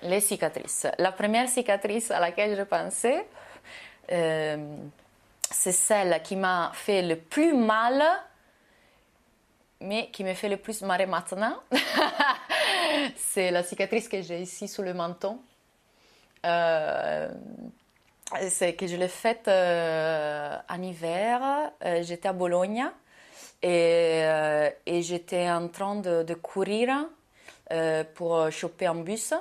les cicatrices. La première cicatrice à laquelle je pensais, c'est celle qui m'a fait le plus mal, mais qui me fait le plus marrer maintenant. C'est la cicatrice que j'ai ici sous le menton. C'est que je l'ai faite en hiver. J'étais à Bologne et j'étais en train de courir pour choper un bus.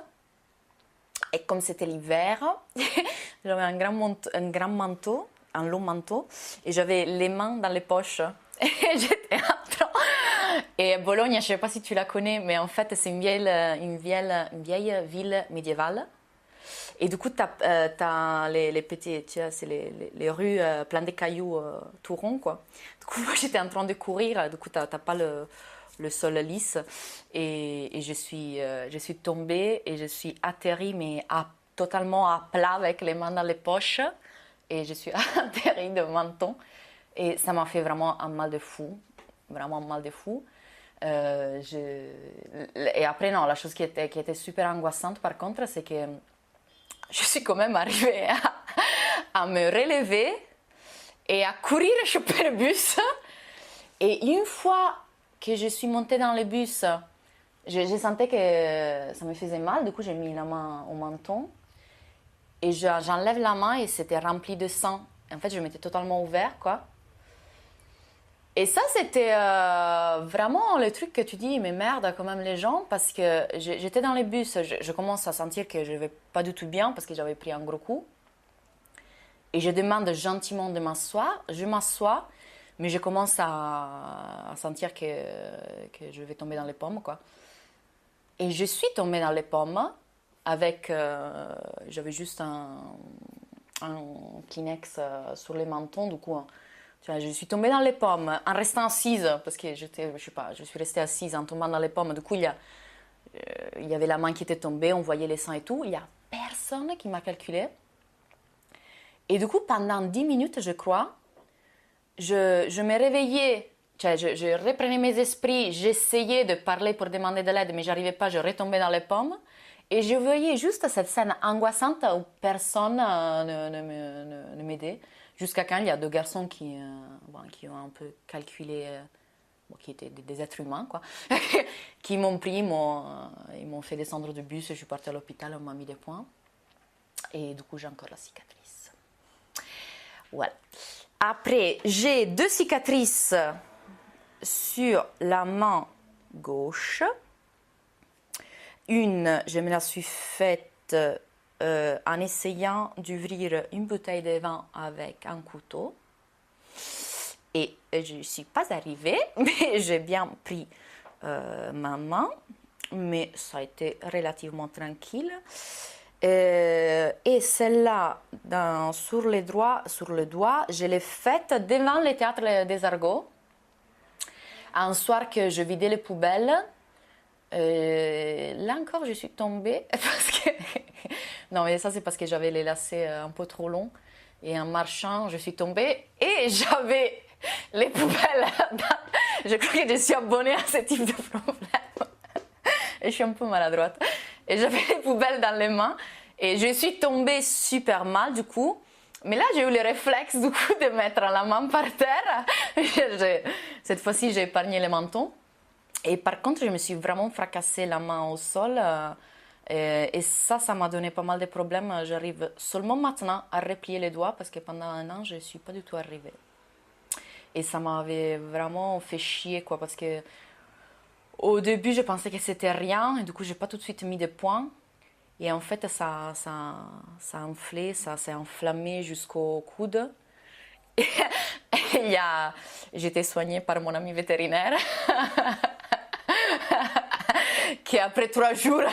Et comme c'était l'hiver, j'avais un grand manteau, un long manteau, et j'avais les mains dans les poches. Et j'étais en train. Et Bologne, je ne sais pas si tu la connais, mais en fait, c'est une vieille ville médiévale. Et du coup, tu as les petits, tu vois, c'est les rues pleines de cailloux tout ronds, quoi. Du coup, moi, j'étais en train de courir, du coup, tu n'as pas le sol lisse. Et je suis tombée et je suis atterrie, mais totalement à plat avec les mains dans les poches. Et je suis atterrie de menton. Et ça m'a fait vraiment un mal de fou. Vraiment un mal de fou. Et après, non, la chose qui était super angoissante, par contre, c'est que je suis quand même arrivée à me relever et à courir choper le bus. Et une fois que je suis montée dans le bus, je sentais que ça me faisait mal. Du coup, j'ai mis la main au menton. Et j'enlève la main et c'était rempli de sang. En fait, je m'étais totalement ouvert, quoi. Et ça, c'était vraiment le truc que tu dis, mais merde, quand même, les gens, parce que j'étais dans les bus, je commence à sentir que je ne vais pas du tout bien parce que j'avais pris un gros coup. Et je demande gentiment de m'asseoir, je m'assois, mais je commence à sentir que je vais tomber dans les pommes, quoi. Et je suis tombée dans les pommes avec, j'avais juste un Kleenex sur les mentons, du coup, je suis tombée dans les pommes en restant assise, parce que je sais pas, je suis restée assise en tombant dans les pommes. Du coup, il y avait la main qui était tombée, on voyait les sangs et tout. Il n'y a personne qui m'a calculé. Et du coup, pendant 10 minutes, je crois, je me réveillais, je reprenais mes esprits, j'essayais de parler pour demander de l'aide, mais j'arrivais pas, je retombais dans les pommes. Et je voyais juste cette scène angoissante où personne ne m'aidait. Jusqu'à quand il y a deux garçons qui ont un peu calculé, qui étaient des êtres humains, quoi, qui m'ont pris, ils m'ont fait descendre du bus, je suis partie à l'hôpital, on m'a mis des points. Et du coup, j'ai encore la cicatrice. Voilà. Après, j'ai 2 cicatrices sur la main gauche. Une, je me la suis faite en essayant d'ouvrir une bouteille de vin avec un couteau. Et je ne suis pas arrivée, mais j'ai bien pris ma main, mais ça a été relativement tranquille. Et celle-là, sur le doigt, je l'ai faite devant le théâtre des Argots. Un soir que je vidais les poubelles, là encore, je suis tombée parce que... Non, mais ça, c'est parce que j'avais les lacets un peu trop longs. Et en marchant, je suis tombée et j'avais les poubelles. Je crois que je suis abonnée à ce type de problème. Et je suis un peu maladroite. Et j'avais les poubelles dans les mains. Et je suis tombée super mal, du coup. Mais là, j'ai eu le réflexe, du coup, de mettre la main par terre. Cette fois-ci, j'ai épargné le menton. Et par contre, je me suis vraiment fracassé la main au sol. Et ça m'a donné pas mal de problèmes. J'arrive seulement maintenant à replier les doigts parce que pendant un an, je ne suis pas du tout arrivée. Et ça m'avait vraiment fait chier, quoi, parce que au début, je pensais que c'était rien et du coup, je n'ai pas tout de suite mis de points. Et en fait, ça a enflé, ça s'est enflammé jusqu'au coude. Et j'étais soignée par mon ami vétérinaire qui après 3 jours,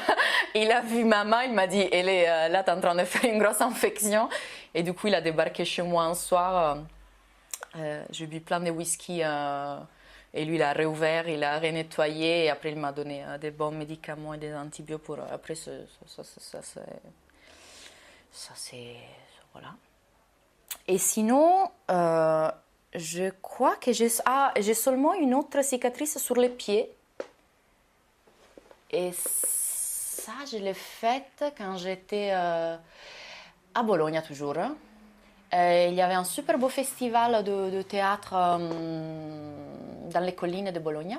il a vu ma main, il m'a dit elle est là, t'es en train de faire une grosse infection. Et du coup, il a débarqué chez moi un soir. J'ai bu plein de whisky et lui, il a réouvert, il a renettoyé et après, il m'a donné des bons médicaments et des antibiotiques pour après c'est voilà. Et sinon, je crois que j'ai seulement une autre cicatrice sur les pieds. Et ça, je l'ai faite quand j'étais à Bologne toujours. Il y avait un super beau festival de théâtre dans les collines de Bologne.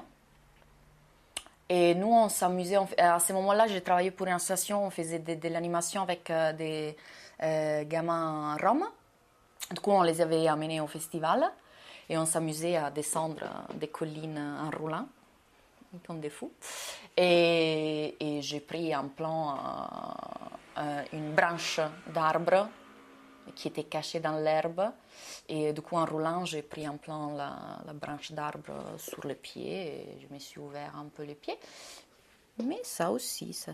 Et nous, on s'amusait. À ce moment-là, j'ai travaillé pour une association. On faisait de l'animation avec des gamins roms. Du coup, on les avait amenés au festival. Et on s'amusait à descendre des collines en roulant, comme des fous. Et j'ai pris un plan, une branche d'arbre qui était cachée dans l'herbe. Et du coup, en roulant, j'ai pris un plan la branche d'arbre sur le pied et je me suis ouvert un peu les pieds. Mais ça aussi, ça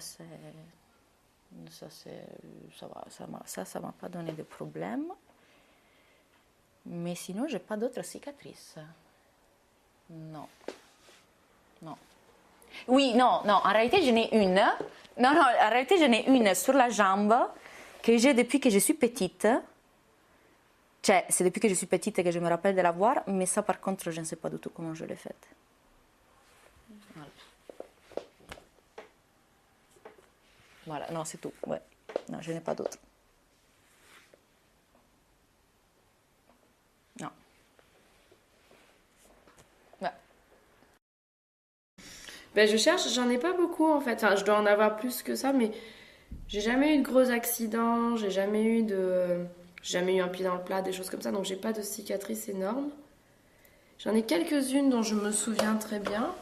m'a pas donné de problème. Mais sinon, j'ai pas d'autres cicatrices. Non. Non. Oui, non, en réalité, j'en ai une. Non, en réalité, j'en ai une sur la jambe que j'ai depuis que je suis petite. Cioè, c'est depuis que je suis petite que je me rappelle de la voir, mais ça, par contre, je ne sais pas du tout comment je l'ai faite. Voilà. Voilà, non, c'est tout. Ouais. Non, je n'ai pas d'autre. Non. Ouais. Ben, je cherche, j'en ai pas beaucoup en fait. Enfin, je dois en avoir plus que ça, mais j'ai jamais eu de gros accidents, j'ai jamais eu un pied dans le plat, des choses comme ça, donc j'ai pas de cicatrices énormes. J'en ai quelques-unes dont je me souviens très bien.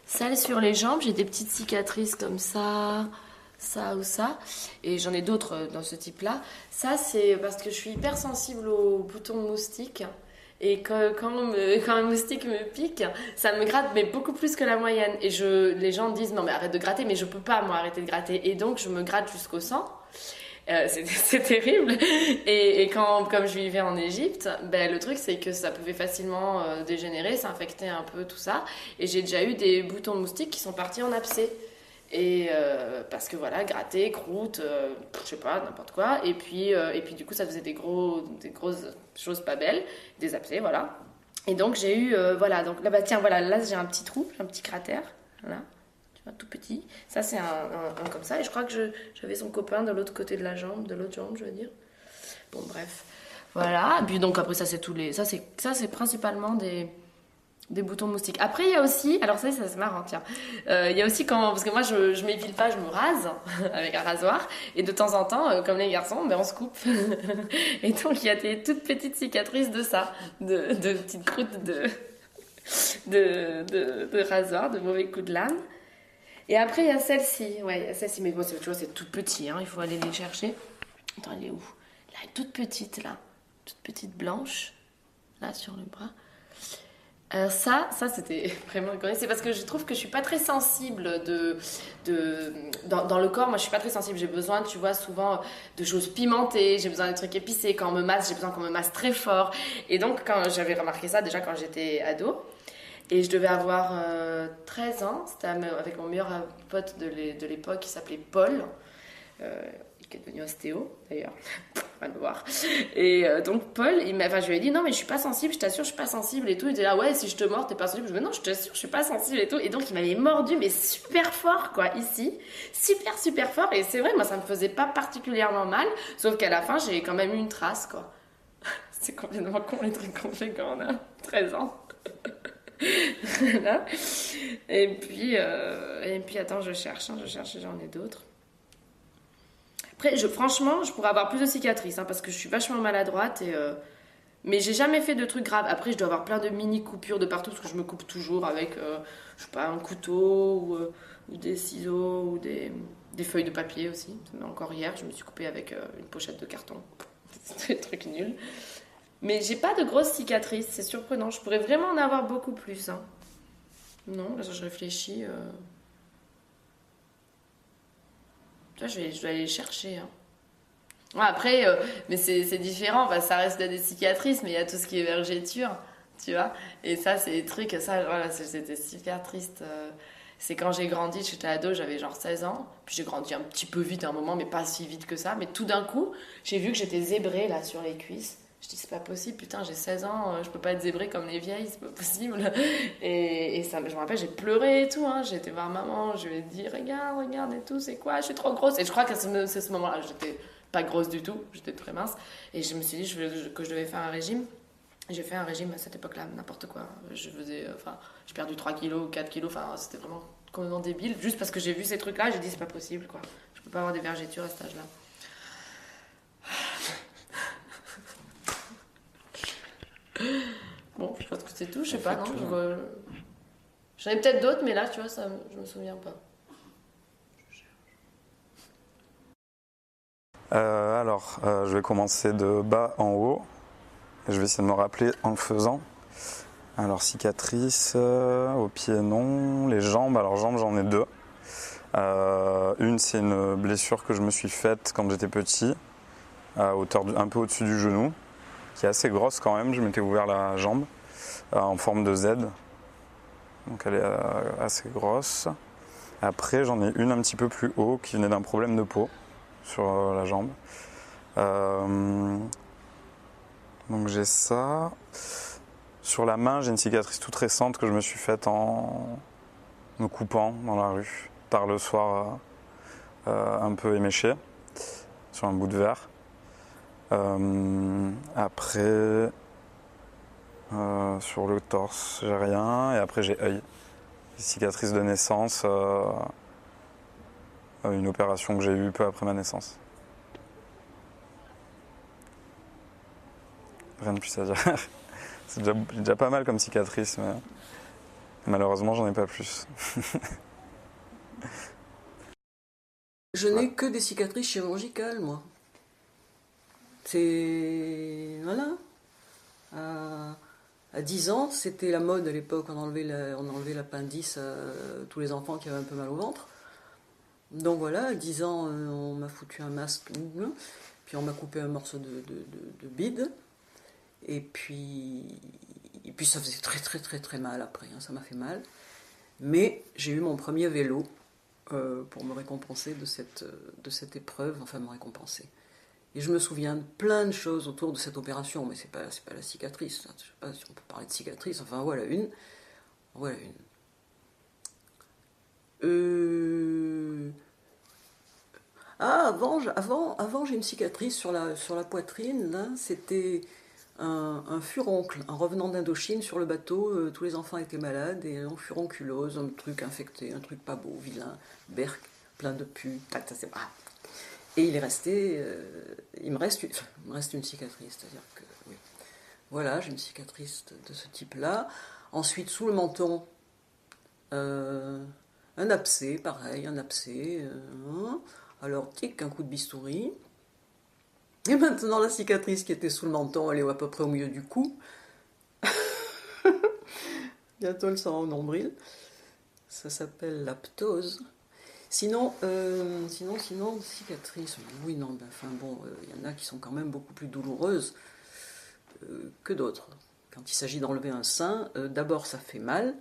Celles sur les jambes, j'ai des petites cicatrices comme ça ou ça. Et j'en ai d'autres dans ce type-là. Ça, c'est parce que je suis hyper sensible aux boutons de moustique. Et quand un moustique me pique, ça me gratte, mais beaucoup plus que la moyenne. Et les gens disent, non mais arrête de gratter, mais je peux pas, moi, arrêter de gratter. Et donc, je me gratte jusqu'au sang. C'est terrible. Et comme je vivais en Égypte, ben, le truc c'est que ça pouvait facilement dégénérer, s'infecter un peu, tout ça. Et j'ai déjà eu des boutons de moustiques qui sont partis en abcès. Et parce que voilà, gratter, croûte, je sais pas, n'importe quoi. Et puis du coup, ça faisait des grosses choses pas belles, des abcès, voilà. Et donc j'ai eu, voilà, donc là, bah tiens, voilà, là j'ai un petit trou, un petit cratère, voilà. Tout petit. Ça, c'est un comme ça. Et je crois que j'avais son copain de l'autre côté de la jambe, de l'autre jambe, je veux dire. Bon, bref. Voilà. Et puis, donc, après, ça, c'est c'est principalement des boutons de moustiques. Après, il y a aussi... Alors, ça c'est marrant, tiens. Il y a aussi quand... Parce que moi, je m'épile pas, je me rase avec un rasoir. Et de temps en temps, comme les garçons, ben, on se coupe. Et donc, il y a des toutes petites cicatrices de ça. De petites croûtes de rasoir, de mauvais coups de lame. Et après, il y a celle-ci. Ouais, il y a celle-ci. Mais bon, tu vois, c'est tout petit. Hein. Il faut aller les chercher. Attends, elle est où? Là, elle est toute petite, là. Toute petite blanche. Là, sur le bras. Alors ça c'était vraiment inconnu. C'est parce que je trouve que je suis pas très sensible dans le corps. Moi, je suis pas très sensible. J'ai besoin, tu vois, souvent de choses pimentées. J'ai besoin de trucs épicés. Quand on me masse, j'ai besoin qu'on me masse très fort. Et donc, quand j'avais remarqué ça, déjà quand j'étais ado, et je devais avoir 13 ans. C'était avec mon meilleur pote de l'époque qui s'appelait Paul, qui est devenu ostéo d'ailleurs. Va me voir. Et donc Paul, je lui ai dit non mais je suis pas sensible, je t'assure je suis pas sensible et tout. Il était là ouais si je te mords t'es pas sensible. Je me dis non je t'assure je suis pas sensible et tout. Et donc il m'avait mordu mais super fort quoi ici, super fort. Et c'est vrai moi ça me faisait pas particulièrement mal, sauf qu'à la fin j'ai quand même eu une trace quoi. C'est complètement con les trucs qu'on fait quand on a 13 ans. Voilà. Et puis attends je cherche j'en ai d'autres. Après, franchement, je pourrais avoir plus de cicatrices, hein, parce que je suis vachement maladroite, mais j'ai jamais fait de trucs graves. Après, je dois avoir plein de mini coupures de partout, parce que je me coupe toujours avec, je sais pas, un couteau, ou des ciseaux, ou des feuilles de papier aussi. Encore hier, je me suis coupée avec une pochette de carton. C'était un truc nul. Mais j'ai pas de grosses cicatrices, c'est surprenant. Je pourrais vraiment en avoir beaucoup plus. Hein. Non, là, je réfléchis... Là, je dois aller les chercher. Hein. Ouais, après, mais c'est différent, parce que ça reste des cicatrices, mais il y a tout ce qui est vergéture, tu vois. Et ça, c'est des trucs, ça, voilà, c'était super triste. C'est quand j'ai grandi, j'étais ado, j'avais genre 16 ans. Puis j'ai grandi un petit peu vite à un moment, mais pas si vite que ça. Mais tout d'un coup, j'ai vu que j'étais zébrée là sur les cuisses. Je dis, c'est pas possible, putain, j'ai 16 ans, je peux pas être zébrée comme les vieilles, c'est pas possible. Et ça, je me rappelle, j'ai pleuré et tout, hein. J'ai été voir maman, je lui ai dit, regarde et tout, c'est quoi, je suis trop grosse. Et je crois que c'est ce moment-là, j'étais pas grosse du tout, j'étais très mince. Et je me suis dit que je devais faire un régime. J'ai fait un régime à cette époque-là, n'importe quoi. J'ai perdu 3 kilos, 4 kilos, enfin, c'était vraiment complètement débile. Juste parce que j'ai vu ces trucs-là, j'ai dit, c'est pas possible, quoi. Je peux pas avoir des vergetures à cet âge-là. Bon, je pense que c'est tout, je sais pas, non. J'en ai peut-être d'autres, mais là, tu vois, je me souviens pas. Je vais commencer de bas en haut. Je vais essayer de me rappeler en le faisant. Alors, cicatrices, aux pieds, non. Les jambes, alors jambes, j'en ai deux. Une, c'est une blessure que je me suis faite quand j'étais petit, à hauteur un peu au-dessus du genou, qui est assez grosse quand même. Je m'étais ouvert la jambe en forme de Z. Donc elle est assez grosse. Après, j'en ai une un petit peu plus haut qui venait d'un problème de peau sur la jambe. Donc j'ai ça. Sur la main, j'ai une cicatrice toute récente que je me suis faite en me coupant dans la rue, tard le soir, un peu éméché, sur un bout de verre. Après, sur le torse, j'ai rien. Et après, j'ai œil. Cicatrice de naissance, une opération que j'ai eue peu après ma naissance. Rien de plus à dire. C'est déjà pas mal comme cicatrice, mais malheureusement, j'en ai pas plus. Je n'ai que des cicatrices chirurgicales, moi. C'est... Voilà. À 10 ans, c'était la mode à l'époque, on enlevait l'appendice à tous les enfants qui avaient un peu mal au ventre. Donc voilà, à 10 ans, on m'a foutu un masque, puis on m'a coupé un morceau de bide, et puis ça faisait très très très très mal après, hein, ça m'a fait mal. Mais j'ai eu mon premier vélo pour me récompenser de cette épreuve, enfin me récompenser. Et je me souviens de plein de choses autour de cette opération, mais c'est pas la cicatrice. Je ne sais pas si on peut parler de cicatrice, enfin voilà une. Voilà une. Avant j'ai une cicatrice sur la poitrine, là, c'était un furoncle, en revenant d'Indochine sur le bateau, tous les enfants étaient malades, et un furonculose, un truc infecté, un truc pas beau, vilain, berk, plein de pus, ça c'est pas. Et il me reste une cicatrice, c'est-à-dire que, oui. Voilà, j'ai une cicatrice de ce type-là. Ensuite, sous le menton, un abcès, pareil, alors, tic, un coup de bistouri. Et maintenant, la cicatrice qui était sous le menton, elle est à peu près au milieu du cou. Bientôt, elle sera au nombril. Ça s'appelle la ptose. Sinon, cicatrices, oui, non, enfin bon, il y en a qui sont quand même beaucoup plus douloureuses que d'autres. Quand il s'agit d'enlever un sein, d'abord ça fait mal.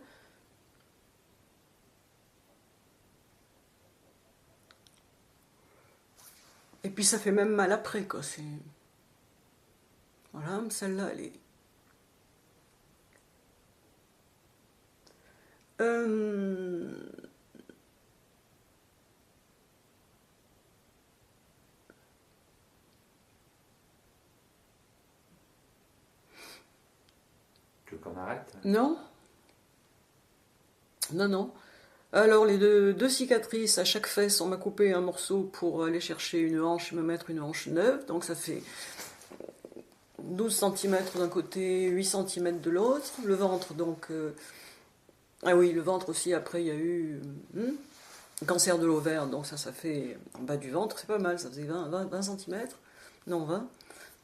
Et puis ça fait même mal après, quoi. Voilà, celle-là, elle est... Tu veux qu'on arrête? Non. Non. Alors, les deux cicatrices, à chaque fesse, on m'a coupé un morceau pour aller chercher une hanche et me mettre une hanche neuve. Donc, ça fait 12 cm d'un côté, 8 cm de l'autre. Le ventre, donc... Ah oui, le ventre aussi, après, il y a eu... cancer de l'ovaire, donc ça fait en bas du ventre, c'est pas mal, ça faisait 20 cm. Non, 20.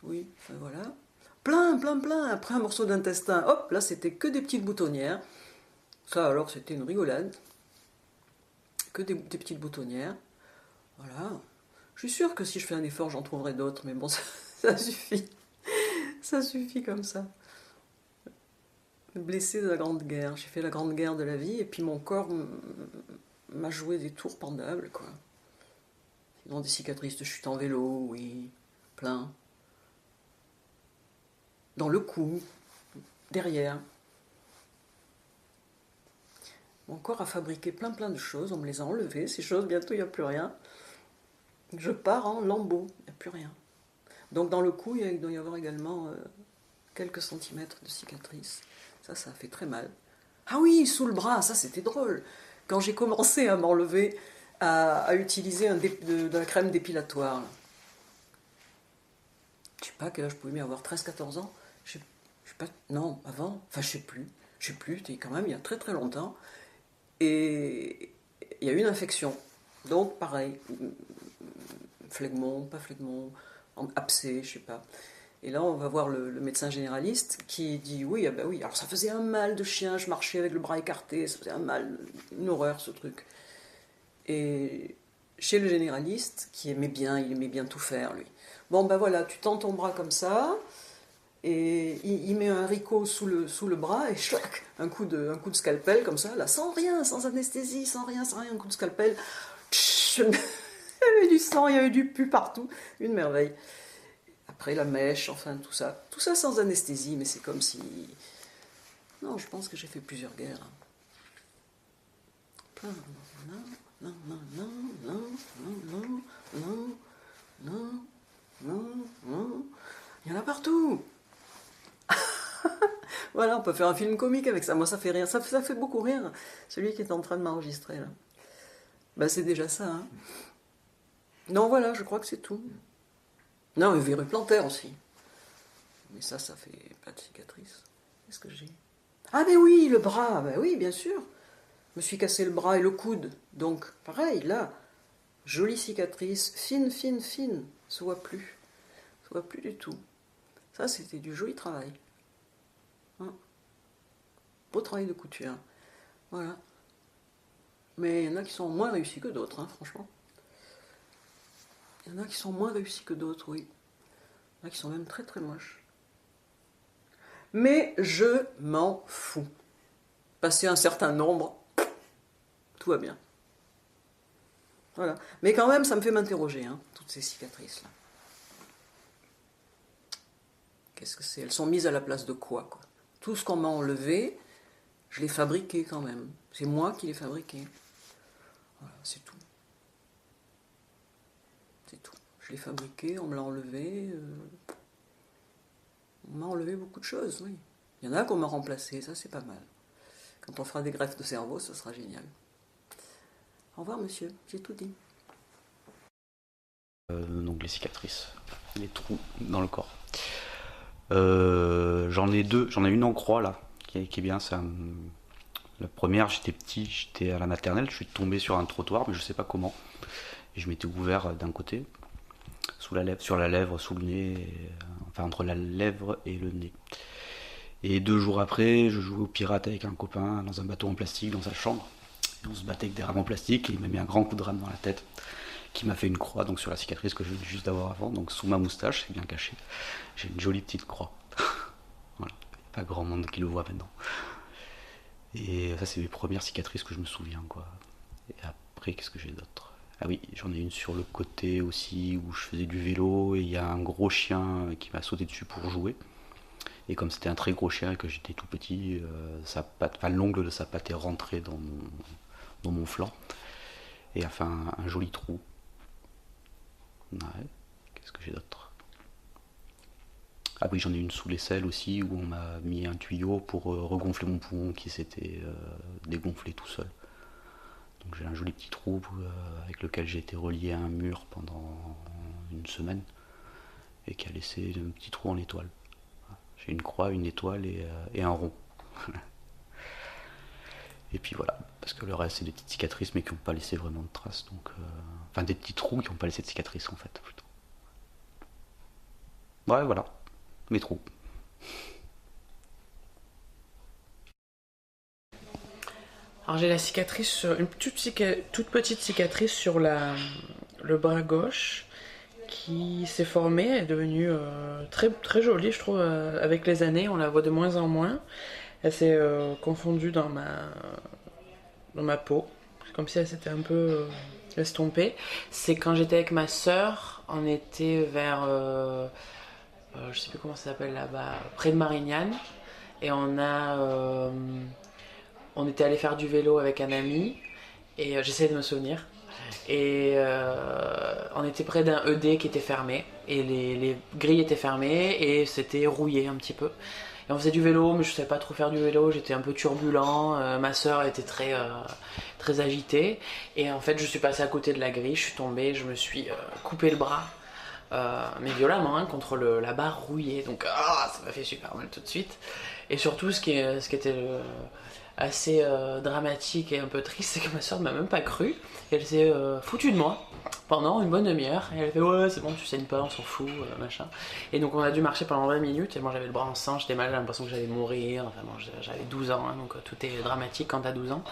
Oui, enfin, voilà. Plein. Après, un morceau d'intestin, hop, là, c'était que des petites boutonnières. Ça, alors, c'était une rigolade. Que des petites boutonnières. Voilà. Je suis sûre que si je fais un effort, j'en trouverai d'autres, mais bon, ça suffit. Ça suffit comme ça. Blessée de la Grande Guerre. J'ai fait la Grande Guerre de la vie, et puis mon corps m'a joué des tours pendables, quoi. Sinon, des cicatrices de chute en vélo, oui, plein. dans le cou, derrière. Mon corps a fabriqué plein de choses, on me les a enlevées, ces choses, bientôt il n'y a plus rien. Je pars en lambeaux, il n'y a plus rien. Donc dans le cou, il doit y avoir également quelques centimètres de cicatrices. Ça fait très mal. Ah oui, sous le bras, ça c'était drôle. Quand j'ai commencé à m'enlever, à utiliser de la crème dépilatoire. Je sais pas à quel âge je pouvais avoir, 13-14 ans. Je sais pas, non, avant, enfin je sais plus, c'était quand même il y a très longtemps. Et il y a eu une infection. Donc pareil, phlegmon, pas phlegmon, abcès, je sais pas. Et là, on va voir le médecin généraliste qui dit oui, ah ben oui, alors ça faisait un mal de chien, je marchais avec le bras écarté, ça faisait un mal, une horreur ce truc. Et chez le généraliste, il aimait bien tout faire lui. Bon ben voilà, tu tends ton bras comme ça, et il met un haricot sous le bras, et chlac, un coup de scalpel comme ça, là, sans rien, sans anesthésie, sans rien, un coup de scalpel. Il y avait du sang, il y avait du pu partout, une merveille. Après la mèche, enfin tout ça sans anesthésie, mais c'est comme si... Non, je pense que j'ai fait plusieurs guerres. Non, il y en a partout. Voilà, on peut faire un film comique avec ça. Moi, ça fait rire, ça fait beaucoup rire. Celui qui est en train de m'enregistrer là. Ben, c'est déjà ça. Hein. Non, voilà, je crois que c'est tout. Non, le verrue plantaire aussi. Mais ça fait pas de cicatrice. Qu'est-ce que j'ai? Ah, mais oui, le bras. Ben oui, bien sûr. Je me suis cassé le bras et le coude. Donc, pareil, là, jolie cicatrice, fine. Se voit plus. Se voit plus du tout. Ça, c'était du joli travail. Hein? Beau travail de couture. Voilà. Mais il y en a qui sont moins réussis que d'autres, hein, franchement. Il y en a qui sont moins réussis que d'autres, oui. Il y en a qui sont même très moches. Mais je m'en fous. Passer un certain nombre, tout va bien. Voilà. Mais quand même, ça me fait m'interroger, hein, toutes ces cicatrices-là. Qu'est-ce que c'est? Elles sont mises à la place de quoi? Tout ce qu'on m'a enlevé, je l'ai fabriqué quand même. C'est moi qui l'ai fabriqué. Voilà, c'est tout. C'est tout. Je l'ai fabriqué, on me l'a enlevé. On m'a enlevé beaucoup de choses, oui. Il y en a qu'on m'a remplacé, ça c'est pas mal. Quand on fera des greffes de cerveau, ce sera génial. Au revoir monsieur, j'ai tout dit. Donc les cicatrices, les trous dans le corps. J'en ai deux, j'en ai une en croix là, qui est bien. La première, j'étais petit, j'étais à la maternelle, je suis tombé sur un trottoir, mais je sais pas comment. Et je m'étais ouvert d'un côté, sur la lèvre, sous le nez, enfin entre la lèvre et le nez. Et 2 jours après, je jouais au pirate avec un copain dans un bateau en plastique dans sa chambre. Et on se battait avec des rames en plastique et il m'a mis un grand coup de rame dans la tête qui m'a fait une croix donc sur la cicatrice que je venais juste d'avoir avant. Donc sous ma moustache, c'est bien caché, j'ai une jolie petite croix. Voilà, pas grand monde qui le voit maintenant. Et ça, c'est les premières cicatrices que je me souviens, quoi. Et après, qu'est-ce que j'ai d'autre? Ah oui, j'en ai une sur le côté aussi où je faisais du vélo et il y a un gros chien qui m'a sauté dessus pour jouer. Et comme c'était un très gros chien et que j'étais tout petit, l'ongle de sa patte est rentré dans mon flanc et a fait un joli trou. Ouais. Qu'est-ce que j'ai d'autre? Ah oui, j'en ai une sous l'aisselle aussi où on m'a mis un tuyau pour regonfler mon poumon qui s'était dégonflé tout seul. Donc j'ai un joli petit trou avec lequel j'ai été relié à un mur pendant une semaine et qui a laissé un petit trou en étoile. J'ai une croix, une étoile et un rond. Et puis voilà, parce que le reste c'est des petites cicatrices mais qui n'ont pas laissé vraiment de traces. Donc, enfin des petits trous qui n'ont pas laissé de cicatrices en fait. Plutôt. Ouais, voilà, mes trous. Alors j'ai la cicatrice, une toute petite cicatrice sur le bras gauche qui s'est formée, elle est devenue très jolie je trouve avec les années, on la voit de moins en moins. Elle s'est confondue dans ma peau, c'est comme si elle s'était un peu estompée. C'est quand j'étais avec ma sœur, on était vers je sais plus comment ça s'appelle là-bas, près de Marignane. Et on était allé faire du vélo avec un ami. Et j'essaie de me souvenir. Et on était près d'un ED qui était fermé. Et les grilles étaient fermées et c'était rouillé un petit peu. Et on faisait du vélo, mais je ne savais pas trop faire du vélo. J'étais un peu turbulent. Ma soeur était très agitée. Et en fait, je suis passée à côté de la grille. Je suis tombée. Je me suis coupé le bras. Mais violemment, hein, contre la barre rouillée. Donc ça m'a fait super mal tout de suite. Et surtout, ce qui était assez dramatique et un peu triste, c'est que ma soeur ne m'a même pas cru. Et elle s'est foutue de moi pendant une bonne demi-heure. Et elle a fait ouais, c'est bon, tu saignes pas, on s'en fout, machin. Et donc on a dû marcher pendant 20 minutes. Et moi j'avais le bras en sang, j'étais mal, j'avais l'impression que j'allais mourir. Enfin bon, j'avais 12 ans, hein, donc tout est dramatique quand t'as 12 ans.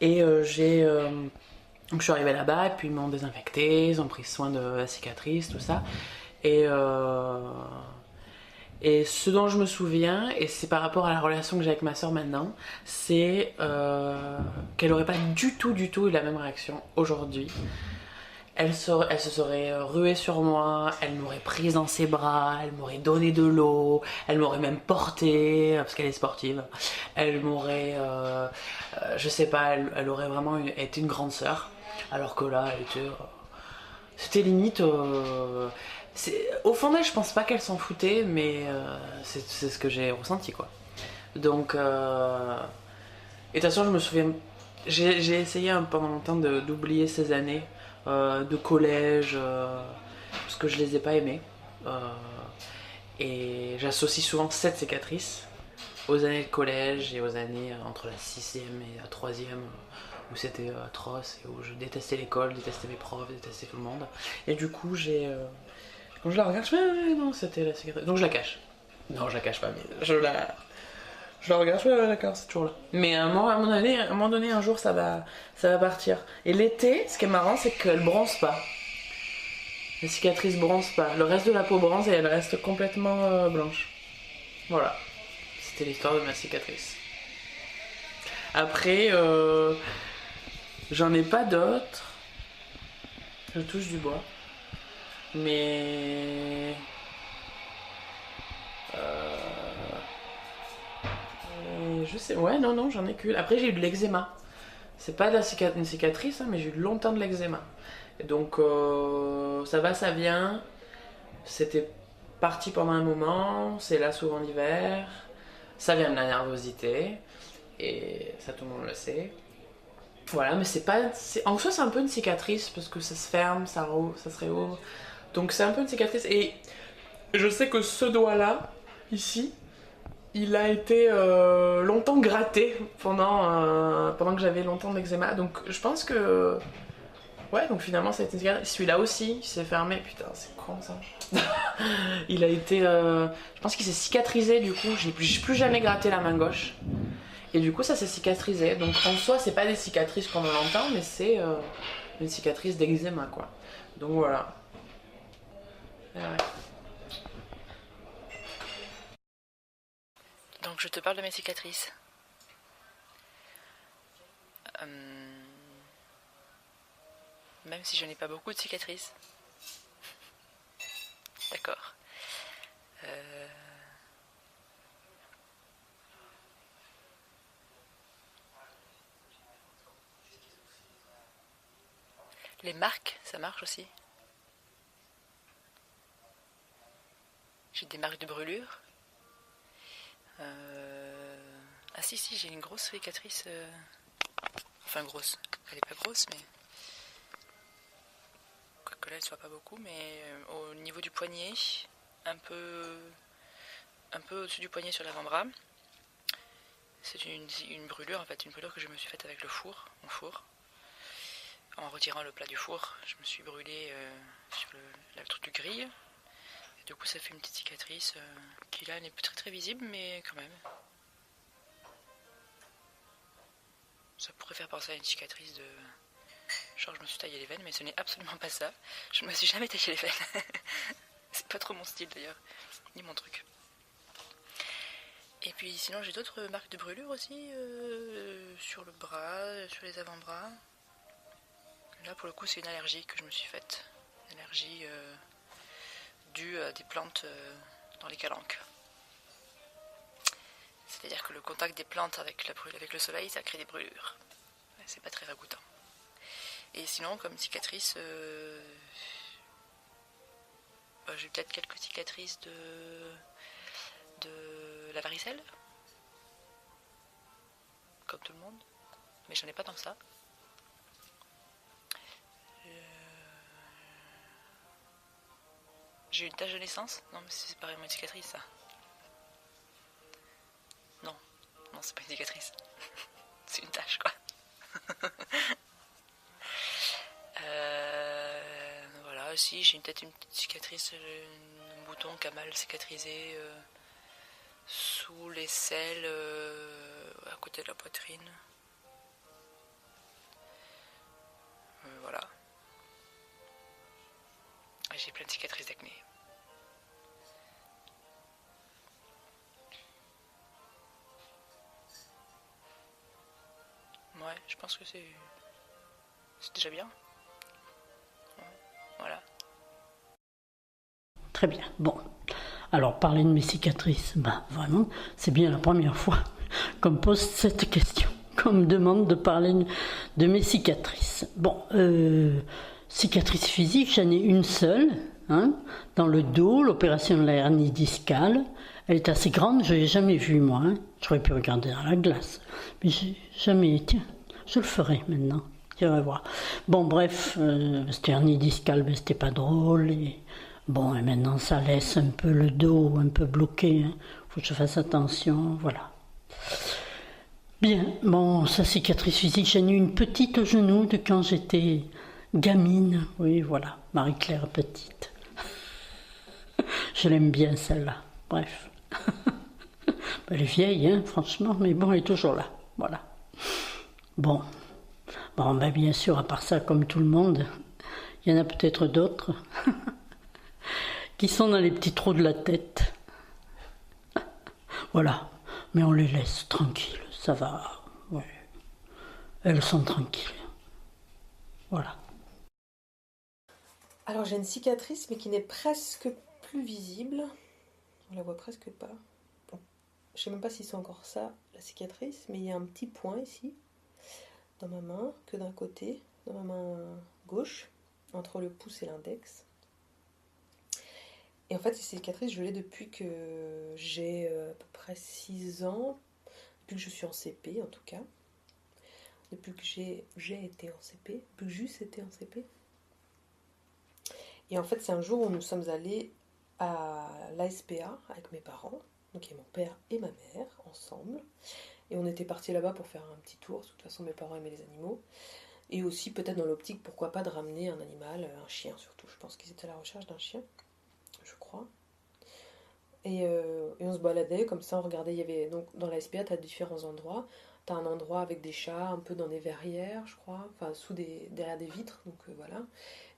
Et donc je suis arrivée là-bas, et puis ils m'ont désinfecté, ils ont pris soin de la cicatrice, tout ça. Et ce dont je me souviens, et c'est par rapport à la relation que j'ai avec ma soeur maintenant, c'est qu'elle n'aurait pas du tout eu la même réaction aujourd'hui. Elle se serait ruée sur moi, elle m'aurait prise dans ses bras, elle m'aurait donné de l'eau, elle m'aurait même portée, parce qu'elle est sportive. Elle m'aurait, je sais pas, elle aurait vraiment été une grande sœur. Alors que là, c'était limite... au fond d'elle, je pense pas qu'elle s'en foutait, mais c'est ce que j'ai ressenti, quoi. Donc... Et de toute façon, je me souviens... J'ai essayé pendant longtemps d'oublier ces années de collège, parce que je les ai pas aimées. Et j'associe souvent cette cicatrice aux années de collège et aux années entre la 6e et la 3e, où c'était atroce et où je détestais l'école, détestais mes profs, détestais tout le monde. Et du coup, quand je la regarde, je fais non, c'était la cicatrice. Donc je la cache. Non, je la cache pas, mais je la regarde, je fais d'accord, c'est toujours là. Mais à un moment donné, un jour, ça va partir. Et l'été, ce qui est marrant, c'est qu'elle bronze pas. La cicatrice bronze pas. Le reste de la peau bronze et elle reste complètement blanche. Voilà. C'était l'histoire de ma cicatrice. Après, j'en ai pas d'autres. Je touche du bois. Mais... je sais, ouais, non, j'en ai qu'une. Après, j'ai eu de l'eczéma. C'est pas une cicatrice, hein, mais j'ai eu longtemps de l'eczéma. Et donc, ça va, ça vient. C'était parti pendant un moment, c'est là souvent l'hiver. Ça vient de la nervosité. Et ça, tout le monde le sait. Voilà, mais c'est pas... En soi, c'est un peu une cicatrice, parce que ça se ferme, ça se réouvre. Donc c'est un peu une cicatrice. Et je sais que ce doigt-là, ici, il a été longtemps gratté pendant que j'avais longtemps de l'eczéma. Donc je pense que... Ouais, donc finalement ça a été une cicatrice. Celui-là aussi, il s'est fermé. Putain, c'est con ça. Il a été... Je pense qu'il s'est cicatrisé du coup. J'ai plus jamais gratté la main gauche. Et du coup ça s'est cicatrisé. Donc en soi, c'est pas des cicatrices comme on l'entend, mais c'est une cicatrice d'eczéma, quoi. Donc voilà. Ouais. Donc je te parle de mes cicatrices. Même si je n'ai pas beaucoup de cicatrices. D'accord. Les marques, ça marche aussi. J'ai des marques de brûlure. Ah si, j'ai une grosse cicatrice. Enfin grosse. Elle est pas grosse, mais... Quoique là, elle soit pas beaucoup, mais au niveau du poignet, un peu au-dessus du poignet sur l'avant-bras. C'est une brûlure, en fait, une brûlure que je me suis faite avec mon four. En retirant le plat du four, je me suis brûlée sur le truc du grill. Et du coup, ça fait une petite cicatrice qui là n'est pas très très visible, mais quand même. Ça pourrait faire penser à une cicatrice de... Genre je me suis taillé les veines, mais ce n'est absolument pas ça. Je ne me suis jamais taillé les veines. C'est pas trop mon style d'ailleurs, ni mon truc. Et puis sinon j'ai d'autres marques de brûlure aussi, sur le bras, sur les avant-bras. Là pour le coup c'est une allergie que je me suis faite. Une allergie due à des plantes dans les calanques. C'est-à-dire que le contact des plantes avec le soleil, ça crée des brûlures. C'est pas très ragoûtant. Et sinon, comme cicatrice, j'ai peut-être quelques cicatrices de la varicelle, comme tout le monde, mais j'en ai pas tant que ça. J'ai eu une tache de naissance. Non, mais c'est pas vraiment une cicatrice, ça. Non, c'est pas une cicatrice. C'est une tache, quoi. Voilà, si, j'ai peut-être une petite cicatrice, un bouton qui a mal cicatrisé sous l'aisselle, à côté de la poitrine. Voilà. J'ai plein de cicatrices d'acné. Ouais, je pense que c'est déjà bien. Ouais, voilà. Très bien. Bon. Alors, parler de mes cicatrices, vraiment, c'est bien la première fois qu'on me pose cette question, qu'on me demande de parler de mes cicatrices. Bon, cicatrice physique, j'en ai une seule, dans le dos, l'opération de la hernie discale. Elle est assez grande, je ne l'ai jamais vue, moi. J'aurais pu regarder dans la glace. Mais j'ai jamais... Tiens, je le ferai maintenant. Tu vas voir. Bon, bref, cette hernie discale, c'était pas drôle. Et maintenant, ça laisse un peu le dos un peu bloqué. Faut que je fasse attention, voilà. Bien, sa cicatrice physique, j'en ai eu une petite au genou de quand j'étais gamine. Oui, voilà, Marie-Claire petite. Je l'aime bien, celle-là. Bref. Elle est vieille, franchement, mais bon, elle est toujours là. Voilà. Bon, bien sûr, à part ça, comme tout le monde, il y en a peut-être d'autres qui sont dans les petits trous de la tête. Voilà. Mais on les laisse tranquilles, ça va. Ouais. Elles sont tranquilles. Voilà. Alors j'ai une cicatrice, mais qui n'est presque plus visible. On la voit presque pas. Bon. Je sais même pas si c'est encore ça, la cicatrice, mais il y a un petit point ici, dans ma main, que d'un côté, dans ma main gauche, entre le pouce et l'index. Et en fait, cette cicatrice, je l'ai depuis que j'ai à peu près 6 ans, depuis que je suis en CP en tout cas, depuis que j'ai été en CP, depuis que j'eusse été en CP. Et en fait, c'est un jour où nous sommes allés à l'ASPA avec mes parents, donc il y a mon père et ma mère ensemble, et on était partis là-bas pour faire un petit tour. De toute façon, mes parents aimaient les animaux, et aussi peut-être dans l'optique, pourquoi pas, de ramener un animal, un chien surtout. Je pense qu'ils étaient à la recherche d'un chien, je crois. Et on se baladait comme ça, on regardait. Il y avait donc dans la SPA, tu as différents endroits. Tu as un endroit avec des chats un peu dans des verrières, je crois, enfin derrière des vitres, donc voilà.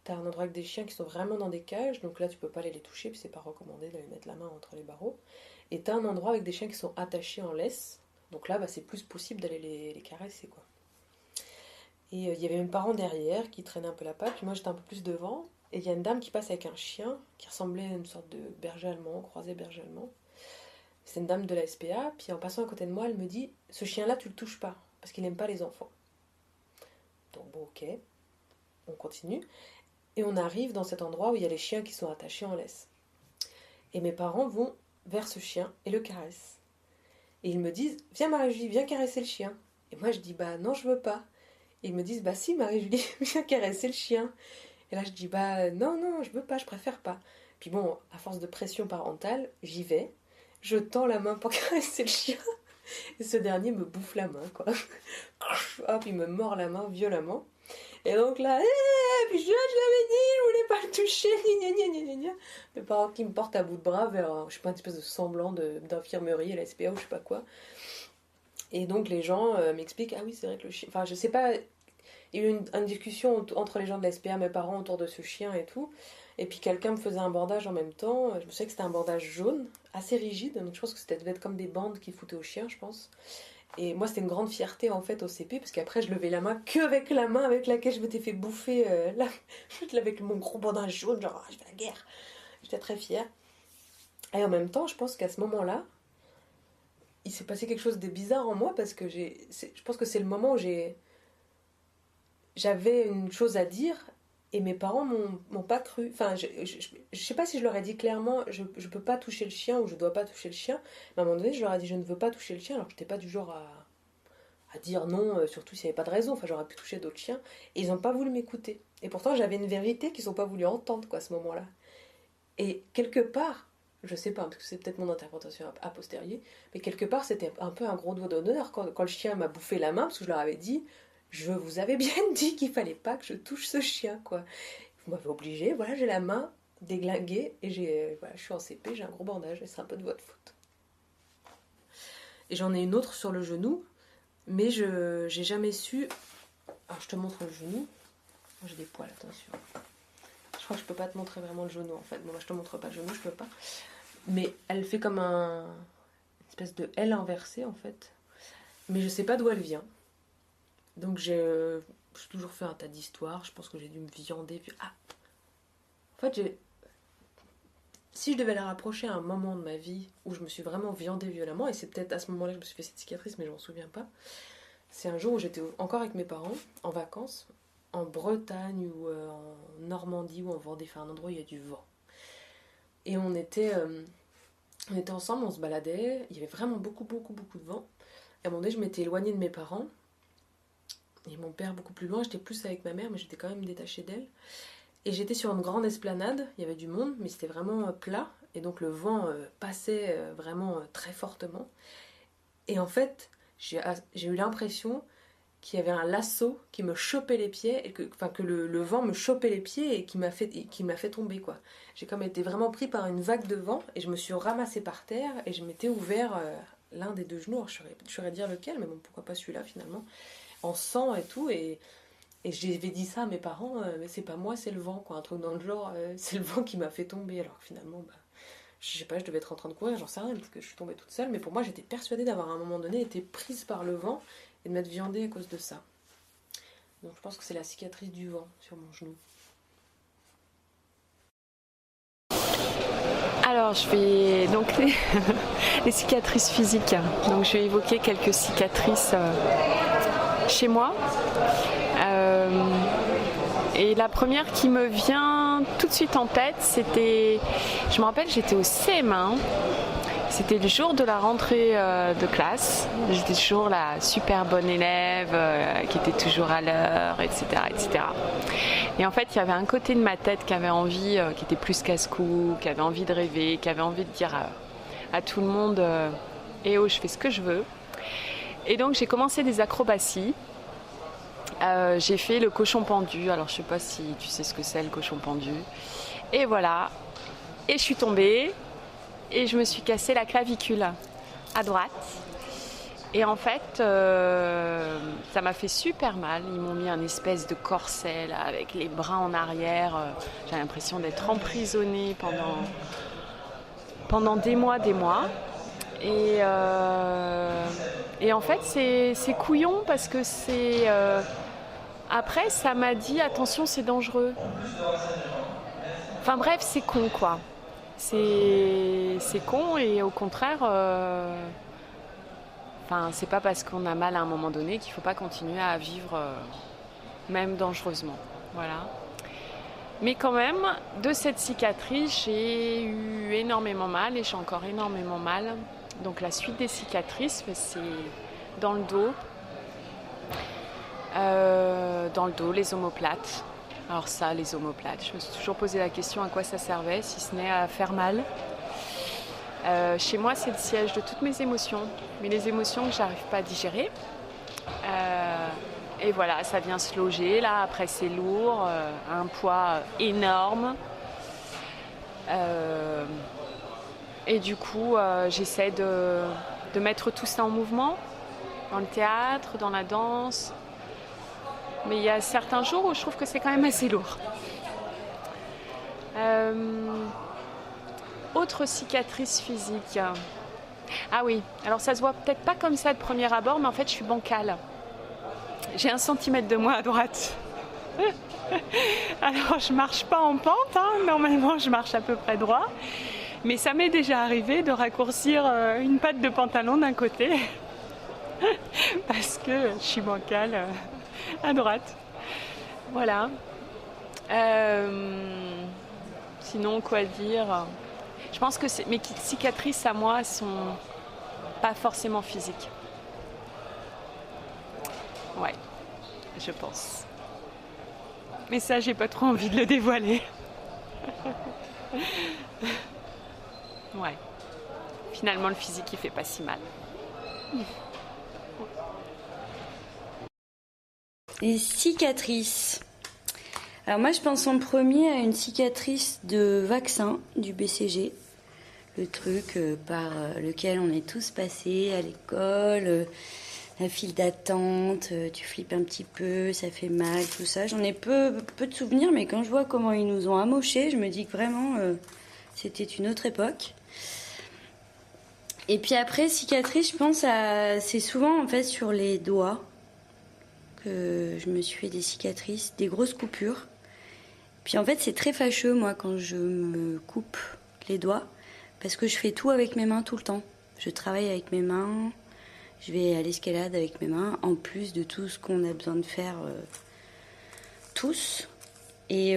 Tu as un endroit avec des chiens qui sont vraiment dans des cages, donc là tu peux pas aller les toucher, puis c'est pas recommandé d'aller mettre la main entre les barreaux. Et tu as un endroit avec des chiens qui sont attachés en laisse, donc là c'est plus possible d'aller les caresser, quoi. Et il y avait mes parents derrière qui traînaient un peu la patte, puis moi j'étais un peu plus devant. Et il y a une dame qui passe avec un chien qui ressemblait à une sorte de berger allemand, croisé berger allemand. C'est une dame de la SPA, puis en passant à côté de moi, elle me dit « Ce chien-là, tu le touches pas, parce qu'il n'aime pas les enfants. » Donc bon, ok, on continue. Et on arrive dans cet endroit où il y a les chiens qui sont attachés en laisse. Et mes parents vont vers ce chien et le caressent. Et ils me disent « Viens Marie-Julie, viens caresser le chien. » Et moi je dis « Bah non, je veux pas. » Et ils me disent « Bah si Marie-Julie, viens caresser le chien. » Et là, je dis, non, je veux pas, je préfère pas. Puis bon, à force de pression parentale, j'y vais. Je tends la main pour caresser le chien. Et ce dernier me bouffe la main, quoi. Hop, il me mord la main violemment. Et donc là, puis je l'avais dit, je voulais pas le toucher. Gna, gna, gna. Mes parents qui me portent à bout de bras vers, je sais pas, une espèce de semblant d'infirmerie à la SPA ou je sais pas quoi. Et donc les gens m'expliquent, ah oui, c'est vrai que le chien... Enfin, je sais pas... Il y a eu une discussion entre les gens de la SPA, mes parents, autour de ce chien et tout. Et puis quelqu'un me faisait un bandage en même temps. Je me souviens que c'était un bandage jaune, assez rigide. Donc je pense que c'était devait être comme des bandes qu'il foutait au chien, je pense. Et moi, c'était une grande fierté en fait au CP, parce qu'après, je levais la main qu'avec la main avec laquelle je m'étais fait bouffer, avec mon gros bandage jaune, genre, je fais la guerre. J'étais très fière. Et en même temps, je pense qu'à ce moment-là, il s'est passé quelque chose de bizarre en moi parce que je pense que c'est le moment où j'avais une chose à dire et mes parents m'ont pas cru. Enfin, je sais pas si je leur ai dit clairement je peux pas toucher le chien ou je dois pas toucher le chien. Mais à un moment donné, je leur ai dit je ne veux pas toucher le chien alors que j'étais pas du genre à dire non, surtout s'il n'y avait pas de raison. Enfin, j'aurais pu toucher d'autres chiens. Et ils n'ont pas voulu m'écouter. Et pourtant, j'avais une vérité qu'ils n'ont pas voulu entendre quoi, à ce moment-là. Et quelque part, je sais pas, parce que c'est peut-être mon interprétation a posteriori, mais quelque part, c'était un peu un gros doigt d'honneur quand le chien m'a bouffé la main, parce que je leur avais dit, je vous avais bien dit qu'il fallait pas que je touche ce chien, quoi. Vous m'avez obligé, voilà, j'ai la main déglinguée, et voilà, je suis en CP, j'ai un gros bandage, et c'est un peu de votre faute. Et j'en ai une autre sur le genou, mais j'ai jamais su... Alors, je te montre le genou. Moi, j'ai des poils, attention. Je crois que je peux pas te montrer vraiment le genou, en fait. Bon, là, je te montre pas le genou, je peux pas. Mais elle fait comme une espèce de L inversée, en fait. Mais je sais pas d'où elle vient. Donc, j'ai toujours fait un tas d'histoires. Je pense que j'ai dû me viander. Puis... Ah, en fait, si je devais la rapprocher à un moment de ma vie où je me suis vraiment viandée violemment, et c'est peut-être à ce moment-là que je me suis fait cette cicatrice, mais je m'en souviens pas, c'est un jour où j'étais encore avec mes parents, en vacances, en Bretagne ou en Normandie ou en Vendée, enfin un endroit où il y a du vent. Et on était ensemble, on se baladait, il y avait vraiment beaucoup de vent. Et à un moment donné, je m'étais éloignée de mes parents, et mon père beaucoup plus loin, j'étais plus avec ma mère, mais j'étais quand même détachée d'elle. Et j'étais sur une grande esplanade, il y avait du monde, mais c'était vraiment plat, et donc le vent passait vraiment très fortement. Et en fait, j'ai eu l'impression qu'il y avait un lasso qui me chopait les pieds, et que le vent me chopait les pieds et qui m'a fait tomber, quoi. J'ai comme été vraiment pris par une vague de vent, et je me suis ramassée par terre, et je m'étais ouvert l'un des deux genoux, alors je saurais dire lequel, mais bon, pourquoi pas celui-là finalement, en sang et tout, et j'avais dit ça à mes parents, mais c'est pas moi, c'est le vent, quoi, un truc dans le genre, c'est le vent qui m'a fait tomber, alors que finalement, je sais pas, je devais être en train de courir, j'en sais rien, parce que je suis tombée toute seule, mais pour moi, j'étais persuadée d'avoir à un moment donné été prise par le vent et de m'être viandée à cause de ça. Donc je pense que c'est la cicatrice du vent sur mon genou. Alors je vais donc les cicatrices physiques. Donc je vais évoquer quelques cicatrices chez moi. Et la première qui me vient tout de suite en tête, c'était, je me rappelle, j'étais au CM1. C'était le jour de la rentrée de classe. J'étais toujours la super bonne élève qui était toujours à l'heure, etc., etc. Et en fait, il y avait un côté de ma tête qui avait envie, qui était plus casse-cou, qui avait envie de rêver, qui avait envie de dire à tout le monde « Eh oh, je fais ce que je veux ». Et donc, j'ai commencé des acrobaties. J'ai fait le cochon pendu. Alors, je ne sais pas si tu sais ce que c'est, le cochon pendu. Et voilà. Et je suis tombée. Et je me suis cassé la clavicule à droite. Et en fait, ça m'a fait super mal. Ils m'ont mis un espèce de corset là, avec les bras en arrière. J'ai l'impression d'être emprisonnée pendant des mois. Et en fait, c'est couillon parce que c'est... Après, ça m'a dit, attention, c'est dangereux. Enfin bref, c'est con, quoi. C'est con et au contraire, c'est pas parce qu'on a mal à un moment donné qu'il faut pas continuer à vivre, même dangereusement. Voilà. Mais quand même, de cette cicatrice, j'ai eu énormément mal et j'ai encore énormément mal. Donc la suite des cicatrices, c'est dans le dos. Les omoplates. Alors ça, les omoplates, je me suis toujours posé la question à quoi ça servait, si ce n'est à faire mal. Chez moi, c'est le siège de toutes mes émotions, mais les émotions que j'arrive pas à digérer. Et voilà, ça vient se loger. Là, après, c'est lourd, un poids énorme. Et du coup, j'essaie de mettre tout ça en mouvement, dans le théâtre, dans la danse. Mais il y a certains jours où je trouve que c'est quand même assez lourd. Autre cicatrice physique. Ah oui, alors ça se voit peut-être pas comme ça de premier abord, mais en fait je suis bancale. J'ai 1 centimètre de moins à droite. Alors je marche pas en pente, hein. Normalement je marche à peu près droit. Mais ça m'est déjà arrivé de raccourcir une patte de pantalon d'un côté parce que je suis bancale à droite. Voilà. Sinon, quoi dire? Je pense que mes cicatrices à moi sont pas forcément physiques. Ouais, je pense. Mais ça, j'ai pas trop envie de le dévoiler. Ouais. Finalement, le physique, il fait pas si mal. Les cicatrices. Alors moi, je pense en premier à une cicatrice de vaccin du BCG. Le truc par lequel on est tous passés à l'école, la file d'attente, tu flippes un petit peu, ça fait mal, tout ça. J'en ai peu de souvenirs, mais quand je vois comment ils nous ont amochés, je me dis que vraiment, c'était une autre époque. Et puis après, cicatrice, je pense c'est souvent en fait sur les doigts que je me suis fait des cicatrices, des grosses coupures. Puis en fait, c'est très fâcheux, moi, quand je me coupe les doigts, parce que je fais tout avec mes mains tout le temps. Je travaille avec mes mains, je vais à l'escalade avec mes mains, en plus de tout ce qu'on a besoin de faire tous. Et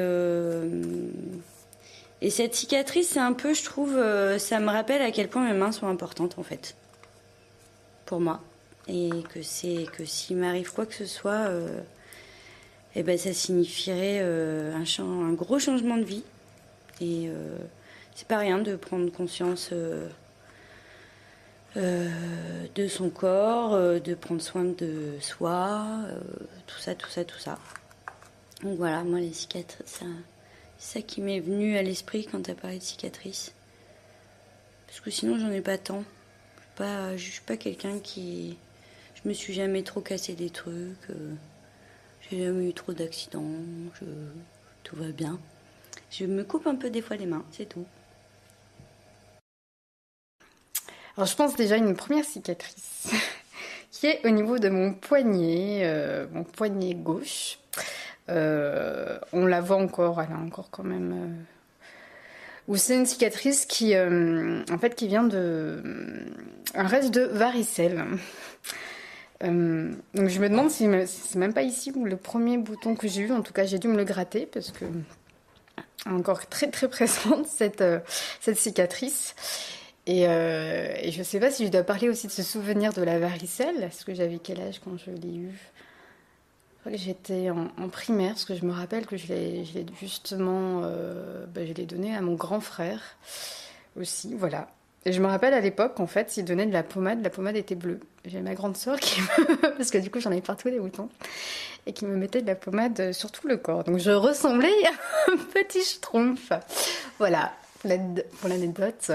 cette cicatrice, c'est un peu, je trouve, ça me rappelle à quel point mes mains sont importantes, en fait, pour moi. Et que s'il m'arrive quoi que ce soit, eh ben, ça signifierait un gros changement de vie. Et c'est pas rien de prendre conscience de son corps, de prendre soin de soi, tout ça. Donc voilà, moi les cicatrices, c'est ça qui m'est venu à l'esprit quand tu as parlé de cicatrices. Parce que sinon j'en ai pas tant. Je suis pas quelqu'un qui... Je me suis jamais trop cassé des trucs, j'ai jamais eu trop d'accidents, tout va bien. Je me coupe un peu des fois les mains, c'est tout. Alors je pense déjà à une première cicatrice qui est au niveau de mon poignet gauche. On la voit encore, elle a encore quand même... Où c'est une cicatrice qui vient de... un reste de varicelle. Donc je me demande si c'est même pas ici où le premier bouton que j'ai eu, en tout cas j'ai dû me le gratter parce que encore très très présente cette cicatrice. Et je sais pas si je dois parler aussi de ce souvenir de la varicelle. Est-ce que j'avais quel âge quand je l'ai eu? Je crois que j'étais en primaire, parce que je me rappelle que je l'ai justement je l'ai donné à mon grand frère aussi, voilà. Et je me rappelle à l'époque, en fait, il donnait de la pommade était bleue. J'ai ma grande sœur qui parce que du coup j'en avais partout des boutons, et qui me mettait de la pommade sur tout le corps. Donc je ressemblais à un petit schtroumpf. Voilà, pour l'anecdote.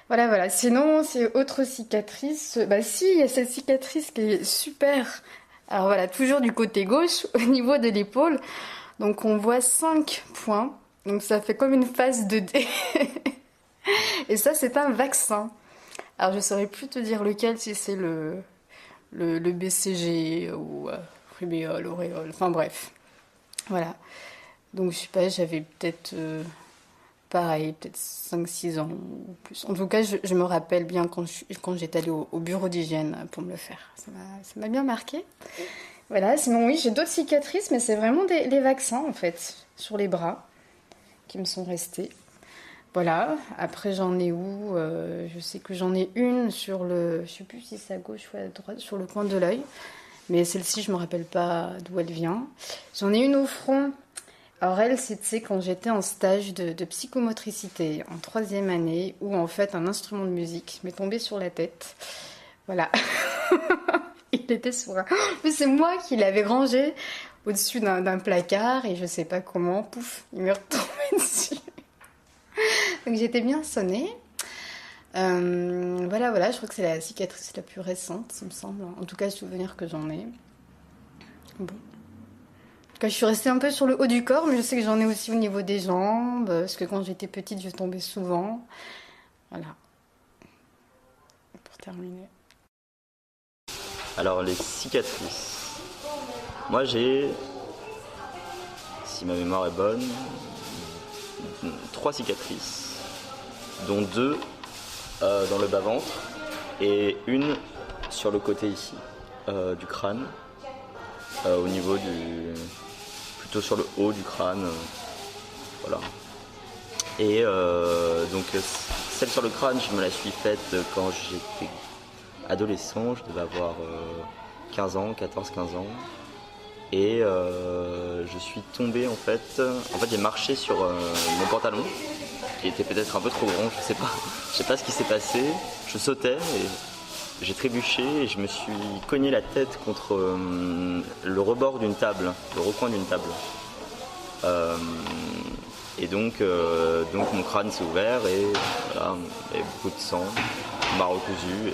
Voilà. Sinon, c'est autre cicatrice. Si, il y a cette cicatrice qui est super. Alors voilà, toujours du côté gauche, au niveau de l'épaule. Donc on voit 5 points. Donc ça fait comme une face de D. Et ça, c'est un vaccin. Alors je ne saurais plus te dire lequel, si c'est le BCG ou rubéole, auréole, enfin bref. Voilà. Donc je sais pas, j'avais peut-être pareil, peut-être 5-6 ans ou plus. En tout cas, je me rappelle bien quand j'étais allée au bureau d'hygiène pour me le faire. Ça m'a bien marqué. Voilà, sinon oui, j'ai d'autres cicatrices, mais c'est vraiment les vaccins en fait, sur les bras, qui me sont restés. Voilà, après j'en ai où je sais que j'en ai une sur je sais plus si c'est à gauche ou à droite, sur le coin de l'œil. Mais celle-ci, je me rappelle pas d'où elle vient. J'en ai une au front. Alors elle, c'était quand j'étais en stage de psychomotricité, en 3e année, où en fait un instrument de musique m'est tombé sur la tête. Voilà. Il était sur un... Mais c'est moi qui l'avais rangé au-dessus d'un placard, et je sais pas comment, pouf, il m'est retombé dessus. Donc j'étais bien sonnée. Voilà, je crois que c'est la cicatrice la plus récente, il me semble. En tout cas, le souvenir que j'en ai. Bon. En tout cas, je suis restée un peu sur le haut du corps, mais je sais que j'en ai aussi au niveau des jambes, parce que quand j'étais petite, je tombais souvent. Voilà. Pour terminer. Alors, les cicatrices. Moi, j'ai, si ma mémoire est bonne, 3 cicatrices. dont 2 dans le bas-ventre et une sur le côté ici du crâne, au niveau plutôt sur le haut du crâne, voilà. Et donc celle sur le crâne, je me la suis faite quand j'étais adolescent, je devais avoir 15 ans, 14-15 ans. Et je suis tombé en fait j'ai marché sur mon pantalon, qui était peut-être un peu trop grand, je sais pas ce qui s'est passé. Je sautais et j'ai trébuché et je me suis cogné la tête contre le rebord d'une table, le recoin d'une table. Et donc mon crâne s'est ouvert et voilà, il y avait beaucoup de sang, on m'a recousu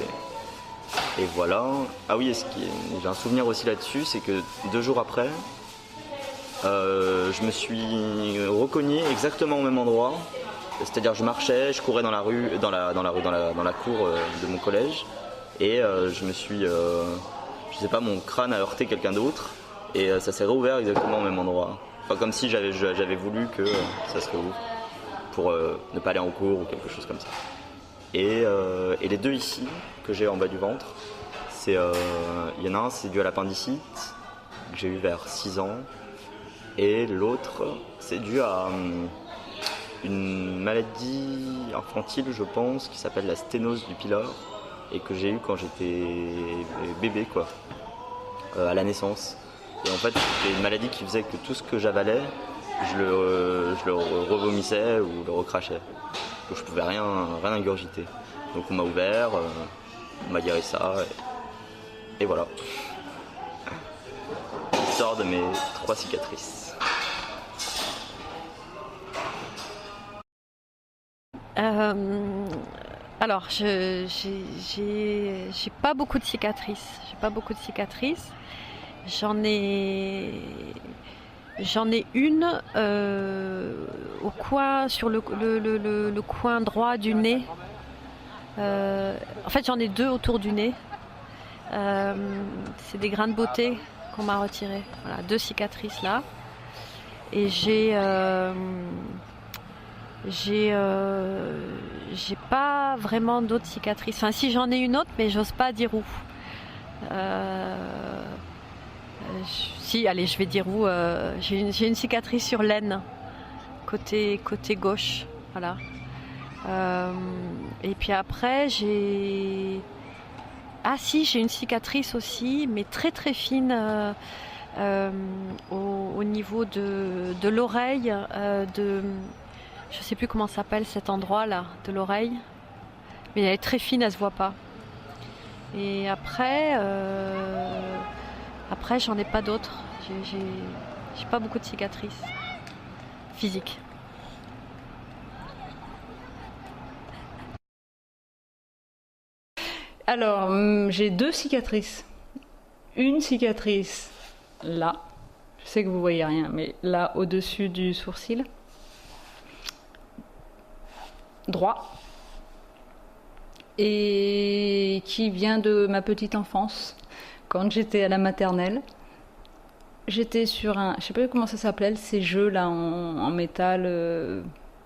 et voilà. Ah oui, j'ai un souvenir aussi là-dessus, c'est que 2 jours après, je me suis recogné exactement au même endroit. C'est-à-dire je marchais, je courais dans la cour de mon collège et je me suis, je sais pas, mon crâne a heurté quelqu'un d'autre et ça s'est réouvert exactement au même endroit. Enfin, comme si j'avais voulu que ça se réouvre pour ne pas aller en cours ou quelque chose comme ça. Et les 2 ici que j'ai en bas du ventre, il y en a un, c'est dû à l'appendicite que j'ai eu vers 6 ans et l'autre c'est dû à une maladie infantile, je pense, qui s'appelle la sténose du pylore et que j'ai eu quand j'étais bébé, quoi, à la naissance. Et en fait, c'était une maladie qui faisait que tout ce que j'avalais, je le revomissais ou le recrachais. Donc je pouvais rien ingurgiter. Donc on m'a ouvert, on m'a guéri ça et voilà. L'histoire de mes 3 cicatrices. Alors, j'ai pas beaucoup de cicatrices. J'en ai une au coin, sur le coin droit du nez. En fait, j'en ai 2 autour du nez. C'est des grains de beauté qu'on m'a retirés. Voilà, 2 cicatrices là. Et j'ai pas vraiment d'autres cicatrices. Enfin, si, j'en ai une autre, mais j'ose pas dire où. Si, allez, je vais dire où. J'ai une cicatrice sur l'aine, côté gauche. Voilà. Et puis après, j'ai une cicatrice aussi, mais très très fine au niveau de l'oreille, je sais plus comment s'appelle cet endroit là de l'oreille, mais elle est très fine, elle se voit pas. Et après j'en ai pas d'autres. J'ai pas beaucoup de cicatrices physiques. Alors, j'ai 2 cicatrices. Une cicatrice là, je sais que vous voyez rien, mais là au-dessus du sourcil droit, et qui vient de ma petite enfance, quand j'étais à la maternelle. J'étais sur un, je sais pas comment ça s'appelait, ces jeux là en métal.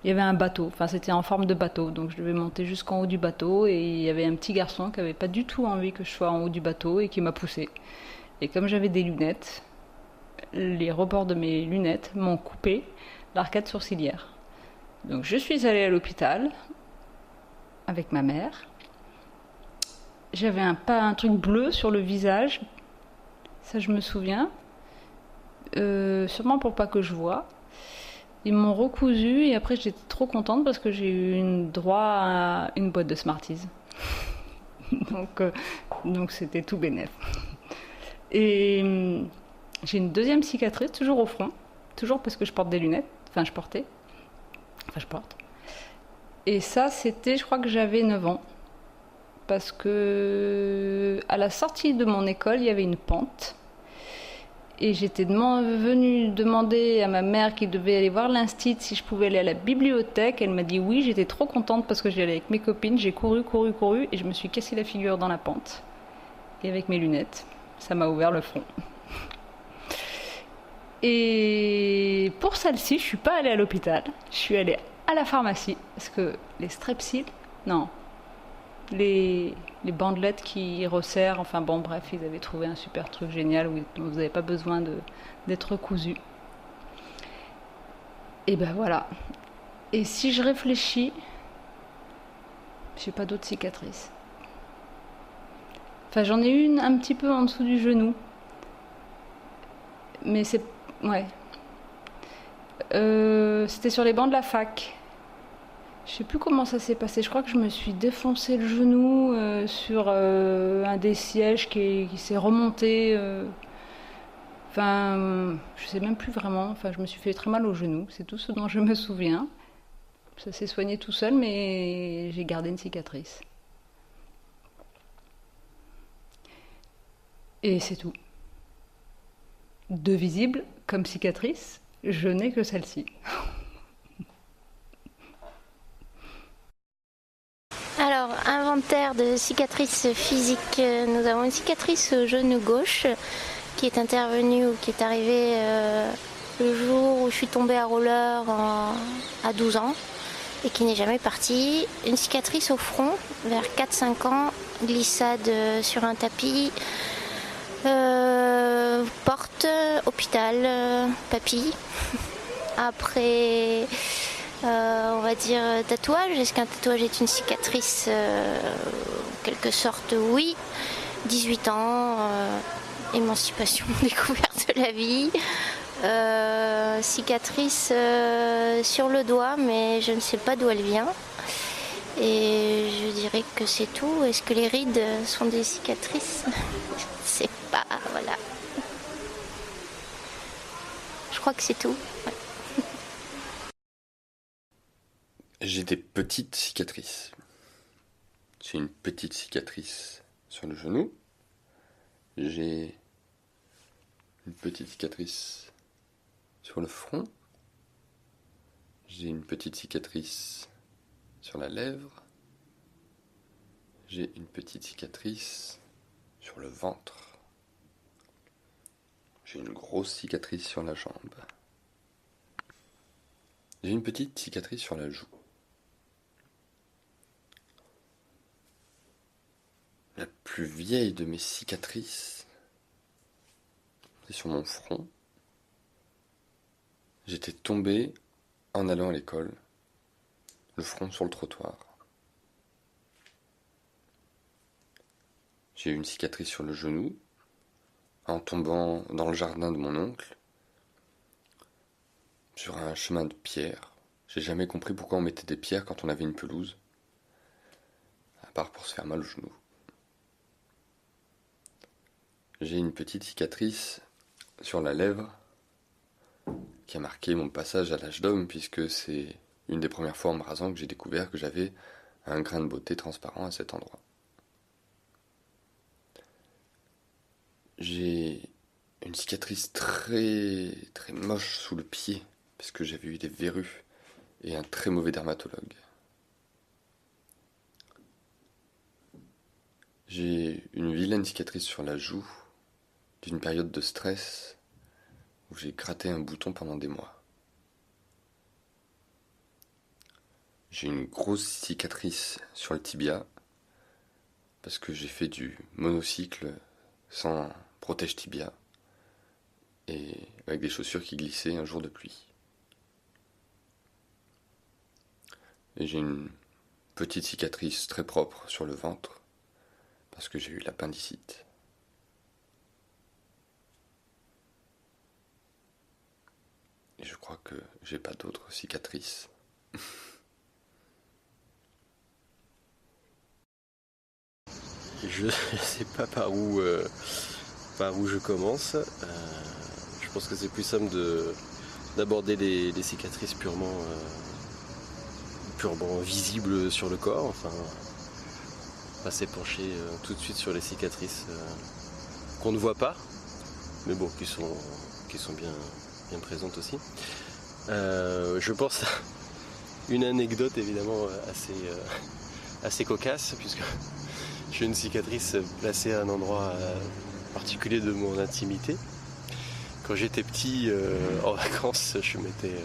Il y avait un bateau, enfin c'était en forme de bateau, donc je devais monter jusqu'en haut du bateau et il y avait un petit garçon qui avait pas du tout envie que je sois en haut du bateau et qui m'a poussée. Et comme j'avais des lunettes, les rebords de mes lunettes m'ont coupé l'arcade sourcilière. Donc je suis allée à l'hôpital avec ma mère. J'avais un truc bleu sur le visage, ça je me souviens, sûrement pour pas que je vois. Ils m'ont recousu et après j'étais trop contente parce que j'ai eu droit à une boîte de Smarties. donc c'était tout bénef. Et j'ai une deuxième cicatrice, toujours au front, toujours parce que je porte des lunettes, je porte. Et ça c'était, je crois que j'avais 9 ans. Parce que à la sortie de mon école, il y avait une pente. Et j'étais venue demander à ma mère qui devait aller voir l'instit si je pouvais aller à la bibliothèque. Elle m'a dit oui, j'étais trop contente parce que j'y allais avec mes copines. J'ai couru et je me suis cassé la figure dans la pente. Et avec mes lunettes, ça m'a ouvert le front. Et pour celle-ci, je suis pas allée à l'hôpital. Je suis allée à la pharmacie. Parce que les strepsils, non. Les bandelettes qui resserrent, enfin bon, bref, ils avaient trouvé un super truc génial où vous n'avez pas besoin d'être cousu. Et ben voilà. Et si je réfléchis, j'ai pas d'autres cicatrices. Enfin, j'en ai une un petit peu en dessous du genou. Mais c'est... ouais. C'était sur les bancs de la fac. Je sais plus comment ça s'est passé. Je crois que je me suis défoncé le genou sur un des sièges qui s'est remonté. Enfin, je sais même plus vraiment. Enfin, je me suis fait très mal au genou. C'est tout ce dont je me souviens. Ça s'est soigné tout seul, mais j'ai gardé une cicatrice. Et c'est tout. De visible comme cicatrice, je n'ai que celle-ci. Alors, inventaire de cicatrices physiques. Nous avons une cicatrice au genou gauche qui est intervenue ou qui est arrivée le jour où je suis tombée à roller à 12 ans et qui n'est jamais partie. Une cicatrice au front vers 4-5 ans, glissade sur un tapis, porte, hôpital, papy. Après... on va dire tatouage. Est-ce qu'un tatouage est une cicatrice en quelque sorte? Oui. 18 ans, émancipation, découverte de la vie. Cicatrice sur le doigt, mais je ne sais pas d'où elle vient. Et je dirais que c'est tout. Est-ce que les rides sont des cicatrices? Je ne sais pas, voilà. Je crois que c'est tout. Ouais. J'ai des petites cicatrices. J'ai une petite cicatrice sur le genou. J'ai une petite cicatrice sur le front. J'ai une petite cicatrice sur la lèvre. J'ai une petite cicatrice sur le ventre. J'ai une grosse cicatrice sur la jambe. J'ai une petite cicatrice sur la joue. La plus vieille de mes cicatrices, c'est sur mon front. J'étais tombé en allant à l'école, le front sur le trottoir. J'ai eu une cicatrice sur le genou, en tombant dans le jardin de mon oncle, sur un chemin de pierre. J'ai jamais compris pourquoi on mettait des pierres quand on avait une pelouse, à part pour se faire mal au genou. J'ai une petite cicatrice sur la lèvre qui a marqué mon passage à l'âge d'homme, puisque c'est une des premières fois en me rasant que j'ai découvert que j'avais un grain de beauté transparent à cet endroit. J'ai une cicatrice très très moche sous le pied, parce que j'avais eu des verrues et un très mauvais dermatologue. J'ai une vilaine cicatrice sur la joue, d'une période de stress où j'ai gratté un bouton pendant des mois. J'ai une grosse cicatrice sur le tibia parce que j'ai fait du monocycle sans protège tibia et avec des chaussures qui glissaient un jour de pluie. Et j'ai une petite cicatrice très propre sur le ventre parce que j'ai eu l'appendicite. Et je crois que j'ai pas d'autres cicatrices. Je sais pas par où je commence. Je pense que c'est plus simple d'aborder les cicatrices purement visibles sur le corps. Enfin, pas s'épancher tout de suite sur les cicatrices qu'on ne voit pas, mais bon, qui sont bien présente aussi. Je pense à une anecdote évidemment assez cocasse, puisque j'ai une cicatrice placée à un endroit particulier de mon intimité. Quand j'étais petit, en vacances, je m'étais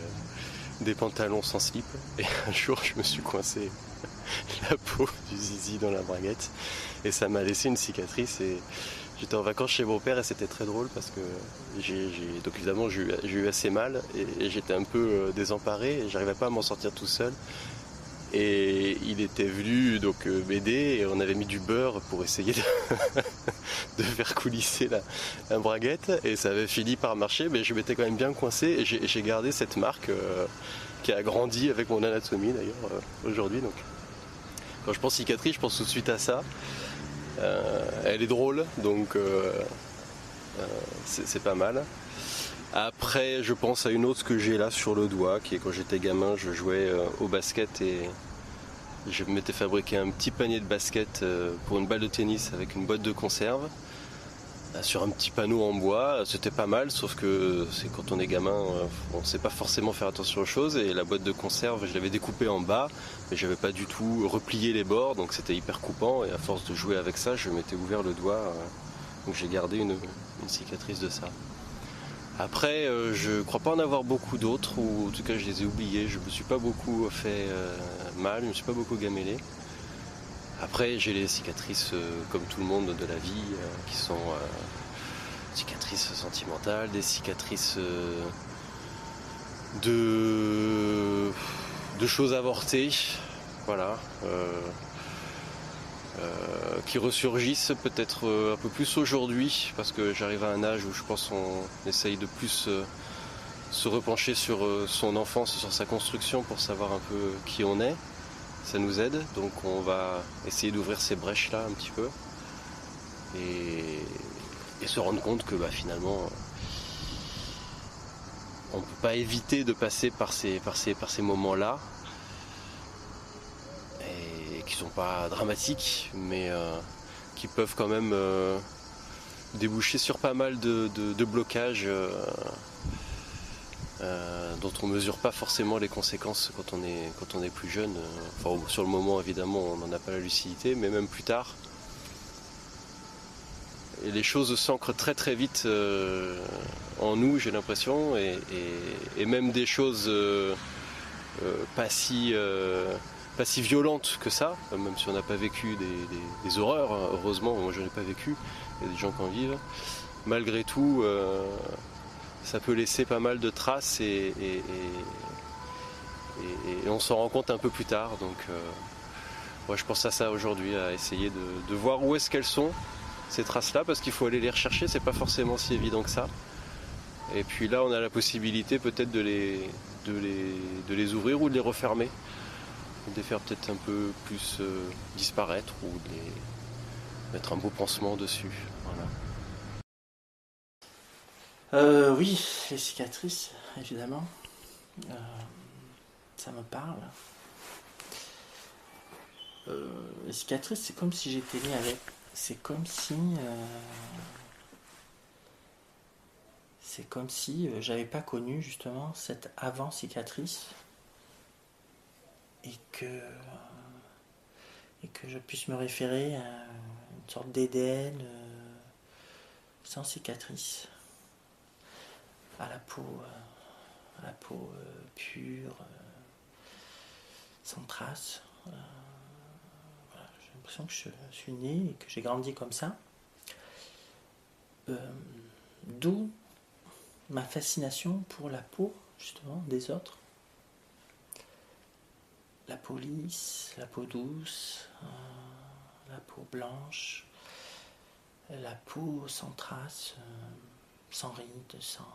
des pantalons sans slip. Et un jour, je me suis coincé la peau du zizi dans la braguette. Et ça m'a laissé une cicatrice. Et j'étais en vacances chez mon père et c'était très drôle parce que donc évidemment j'ai eu assez mal et j'étais un peu désemparé et j'arrivais pas à m'en sortir tout seul. Et il était venu donc m'aider et on avait mis du beurre pour essayer de faire coulisser la braguette et ça avait fini par marcher, mais je m'étais quand même bien coincé et j'ai gardé cette marque qui a grandi avec mon anatomie d'ailleurs aujourd'hui. Donc quand je pense cicatrice, je pense tout de suite à ça. Elle est drôle, donc c'est pas mal. Après, je pense à une autre que j'ai là sur le doigt, qui est quand j'étais gamin, je jouais au basket et je m'étais fabriqué un petit panier de basket pour une balle de tennis avec une boîte de conserve sur un petit panneau en bois. C'était pas mal, sauf que c'est quand on est gamin, on ne sait pas forcément faire attention aux choses et la boîte de conserve, je l'avais découpée en bas, mais j'avais pas du tout replié les bords, donc c'était hyper coupant et à force de jouer avec ça, je m'étais ouvert le doigt, donc j'ai gardé une cicatrice de ça. Après, je crois pas en avoir beaucoup d'autres, ou en tout cas je les ai oubliés. Je me suis pas beaucoup fait mal, je me suis pas beaucoup gamellé. Après, j'ai les cicatrices comme tout le monde de la vie, qui sont cicatrices sentimentales, des cicatrices de choses avortées, voilà. Qui ressurgissent peut-être un peu plus aujourd'hui parce que j'arrive à un âge où je pense qu'on essaye de plus se repencher sur son enfance, sur sa construction pour savoir un peu qui on est. Ça nous aide, donc on va essayer d'ouvrir ces brèches-là un petit peu et se rendre compte que finalement on ne peut pas éviter de passer par ces moments-là. Qui sont pas dramatiques, mais qui peuvent quand même déboucher sur pas mal de blocages dont on mesure pas forcément les conséquences quand on est plus jeune. Enfin, sur le moment, évidemment, on n'en a pas la lucidité, mais même plus tard. Et les choses s'ancrent très très vite en nous, j'ai l'impression, et même des choses pas si violentes que ça, même si on n'a pas vécu des horreurs, hein, heureusement, moi je n'ai pas vécu, il y a des gens qui en vivent. Malgré tout, ça peut laisser pas mal de traces et on s'en rend compte un peu plus tard. Donc moi je pense à ça aujourd'hui, à essayer de voir où est-ce qu'elles sont, ces traces-là, parce qu'il faut aller les rechercher, c'est pas forcément si évident que ça. Et puis là on a la possibilité peut-être de les ouvrir ou de les refermer. De les faire peut-être un peu plus disparaître ou de les mettre un beau pansement dessus. Voilà. Oui, les cicatrices, évidemment. Ça me parle. Les cicatrices, c'est comme si j'étais né avec. C'est comme si j'avais pas connu justement cette avant-cicatrice. Et que je puisse me référer à une sorte d'Éden sans cicatrice, à la peau pure, sans trace. Voilà, j'ai l'impression que je suis né et que j'ai grandi comme ça. D'où ma fascination pour la peau, justement, des autres. La peau lisse, la peau douce, la peau blanche, la peau sans traces, sans rides, sans...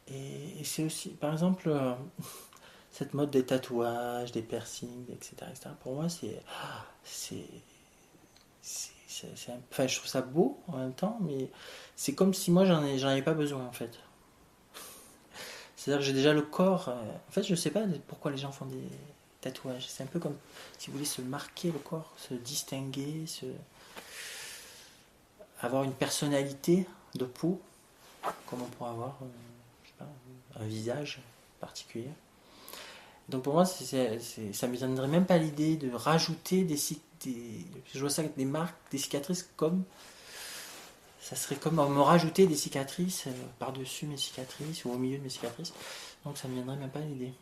Et c'est aussi, par exemple, cette mode des tatouages, des piercings, etc. Pour moi, enfin, je trouve ça beau en même temps, mais c'est comme si moi, j'en avais pas besoin, en fait. C'est-à-dire que j'ai déjà le corps... En fait, je sais pas pourquoi les gens font des tatouages. C'est un peu comme si vous voulez se marquer le corps, se distinguer, avoir une personnalité de peau, comme on pourrait avoir un visage particulier. Donc pour moi, ça ne me viendrait même pas l'idée de rajouter je vois ça avec des marques, des cicatrices comme... Ça serait comme me rajouter des cicatrices par-dessus mes cicatrices ou au milieu de mes cicatrices. Donc ça ne me viendrait même pas l'idée.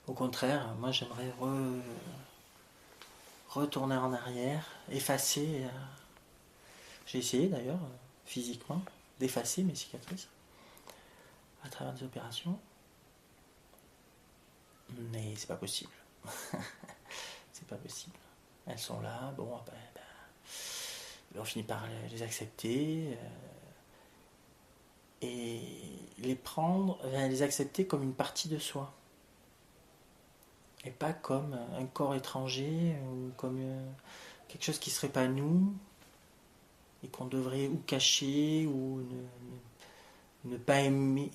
Au contraire, moi j'aimerais retourner en arrière, effacer. J'ai essayé d'ailleurs, physiquement, d'effacer mes cicatrices à travers des opérations. Mais c'est pas possible. C'est pas possible. Elles sont là, bon, on finit par les accepter et les accepter comme une partie de soi. Et pas comme un corps étranger ou comme quelque chose qui ne serait pas nous et qu'on devrait ou cacher ou ne pas aimer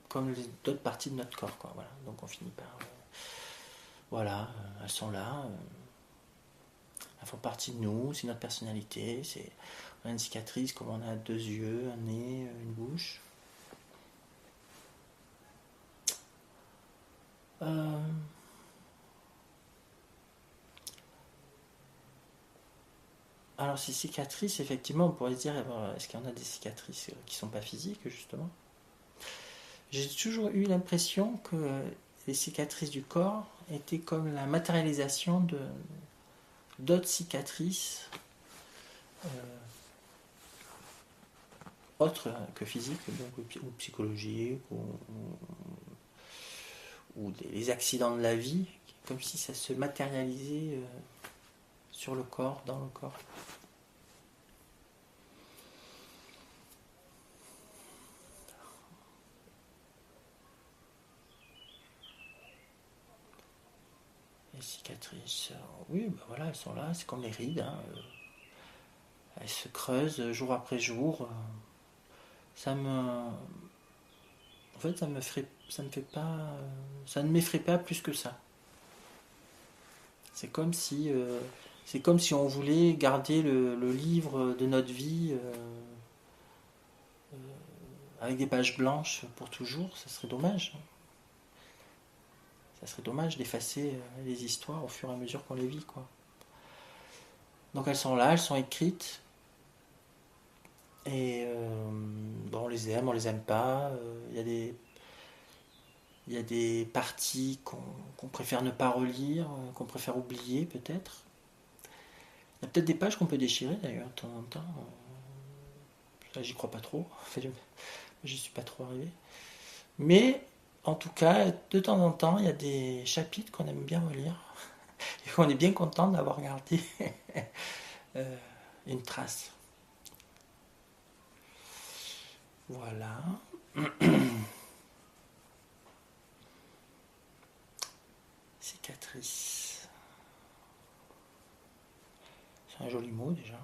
comme les d'autres parties de notre corps, quoi. Voilà. Donc on finit par... elles sont là, elles font partie de nous, c'est notre personnalité, on a une cicatrice comme on a 2 yeux, un nez, une bouche. Alors ces cicatrices, effectivement, on pourrait se dire, est-ce qu'il y en a des cicatrices qui ne sont pas physiques, justement ? J'ai toujours eu l'impression que les cicatrices du corps étaient comme la matérialisation d'autres cicatrices autres que physiques, donc, ou psychologiques, ou les accidents de la vie, comme si ça se matérialisait sur le corps, dans le corps. Les cicatrices, oui, voilà, elles sont là, c'est comme les rides, hein, elles se creusent jour après jour. Ça ne m'effraie pas plus que ça. C'est comme si on voulait garder le livre de notre vie avec des pages blanches pour toujours. Ça serait dommage. Ça serait dommage d'effacer les histoires au fur et à mesure qu'on les vit, quoi. Donc elles sont là, elles sont écrites. Et on les aime, on les aime pas. Il y a des parties qu'on préfère ne pas relire, qu'on préfère oublier peut-être. Il y a peut-être des pages qu'on peut déchirer d'ailleurs de temps en temps. Ça, j'y crois pas trop. J'y suis pas trop arrivé. Mais en tout cas, de temps en temps, il y a des chapitres qu'on aime bien relire et qu'on est bien content d'avoir gardé une trace. Voilà. Cicatrice. C'est un joli mot déjà.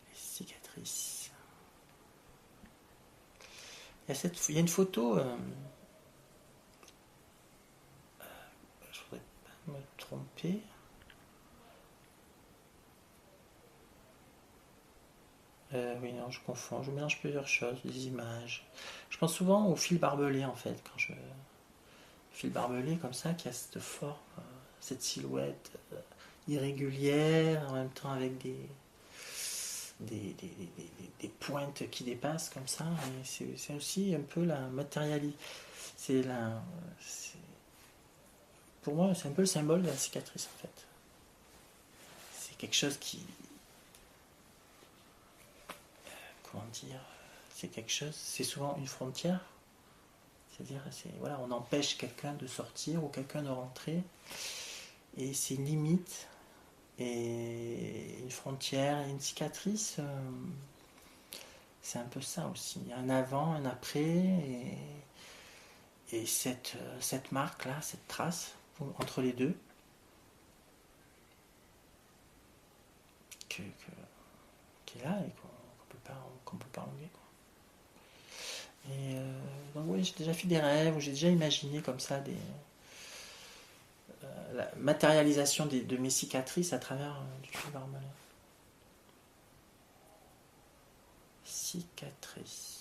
Les cicatrices. Il y a une photo. Je voudrais pas me tromper. Oui, non, je confonds, je mélange plusieurs choses, des images. Je pense souvent au fil barbelé en fait, fil barbelé comme ça, qui a cette forme, cette silhouette irrégulière, en même temps avec des pointes qui dépassent comme ça. Et c'est aussi un peu la matérialité. Pour moi, c'est un peu le symbole de la cicatrice en fait. C'est quelque chose qui... Comment dire, c'est quelque chose, c'est souvent une frontière, c'est-à-dire, voilà, on empêche quelqu'un de sortir ou quelqu'un de rentrer, et c'est une limite, et une frontière, et une cicatrice, c'est un peu ça aussi, il y a un avant, un après, et cette marque-là, cette trace, entre les deux, qui est là, et qu'on peut pas enlever, quoi. Et donc oui, j'ai déjà fait des rêves où j'ai déjà imaginé comme ça la matérialisation de mes cicatrices à travers du fil barbelé. Cicatrice.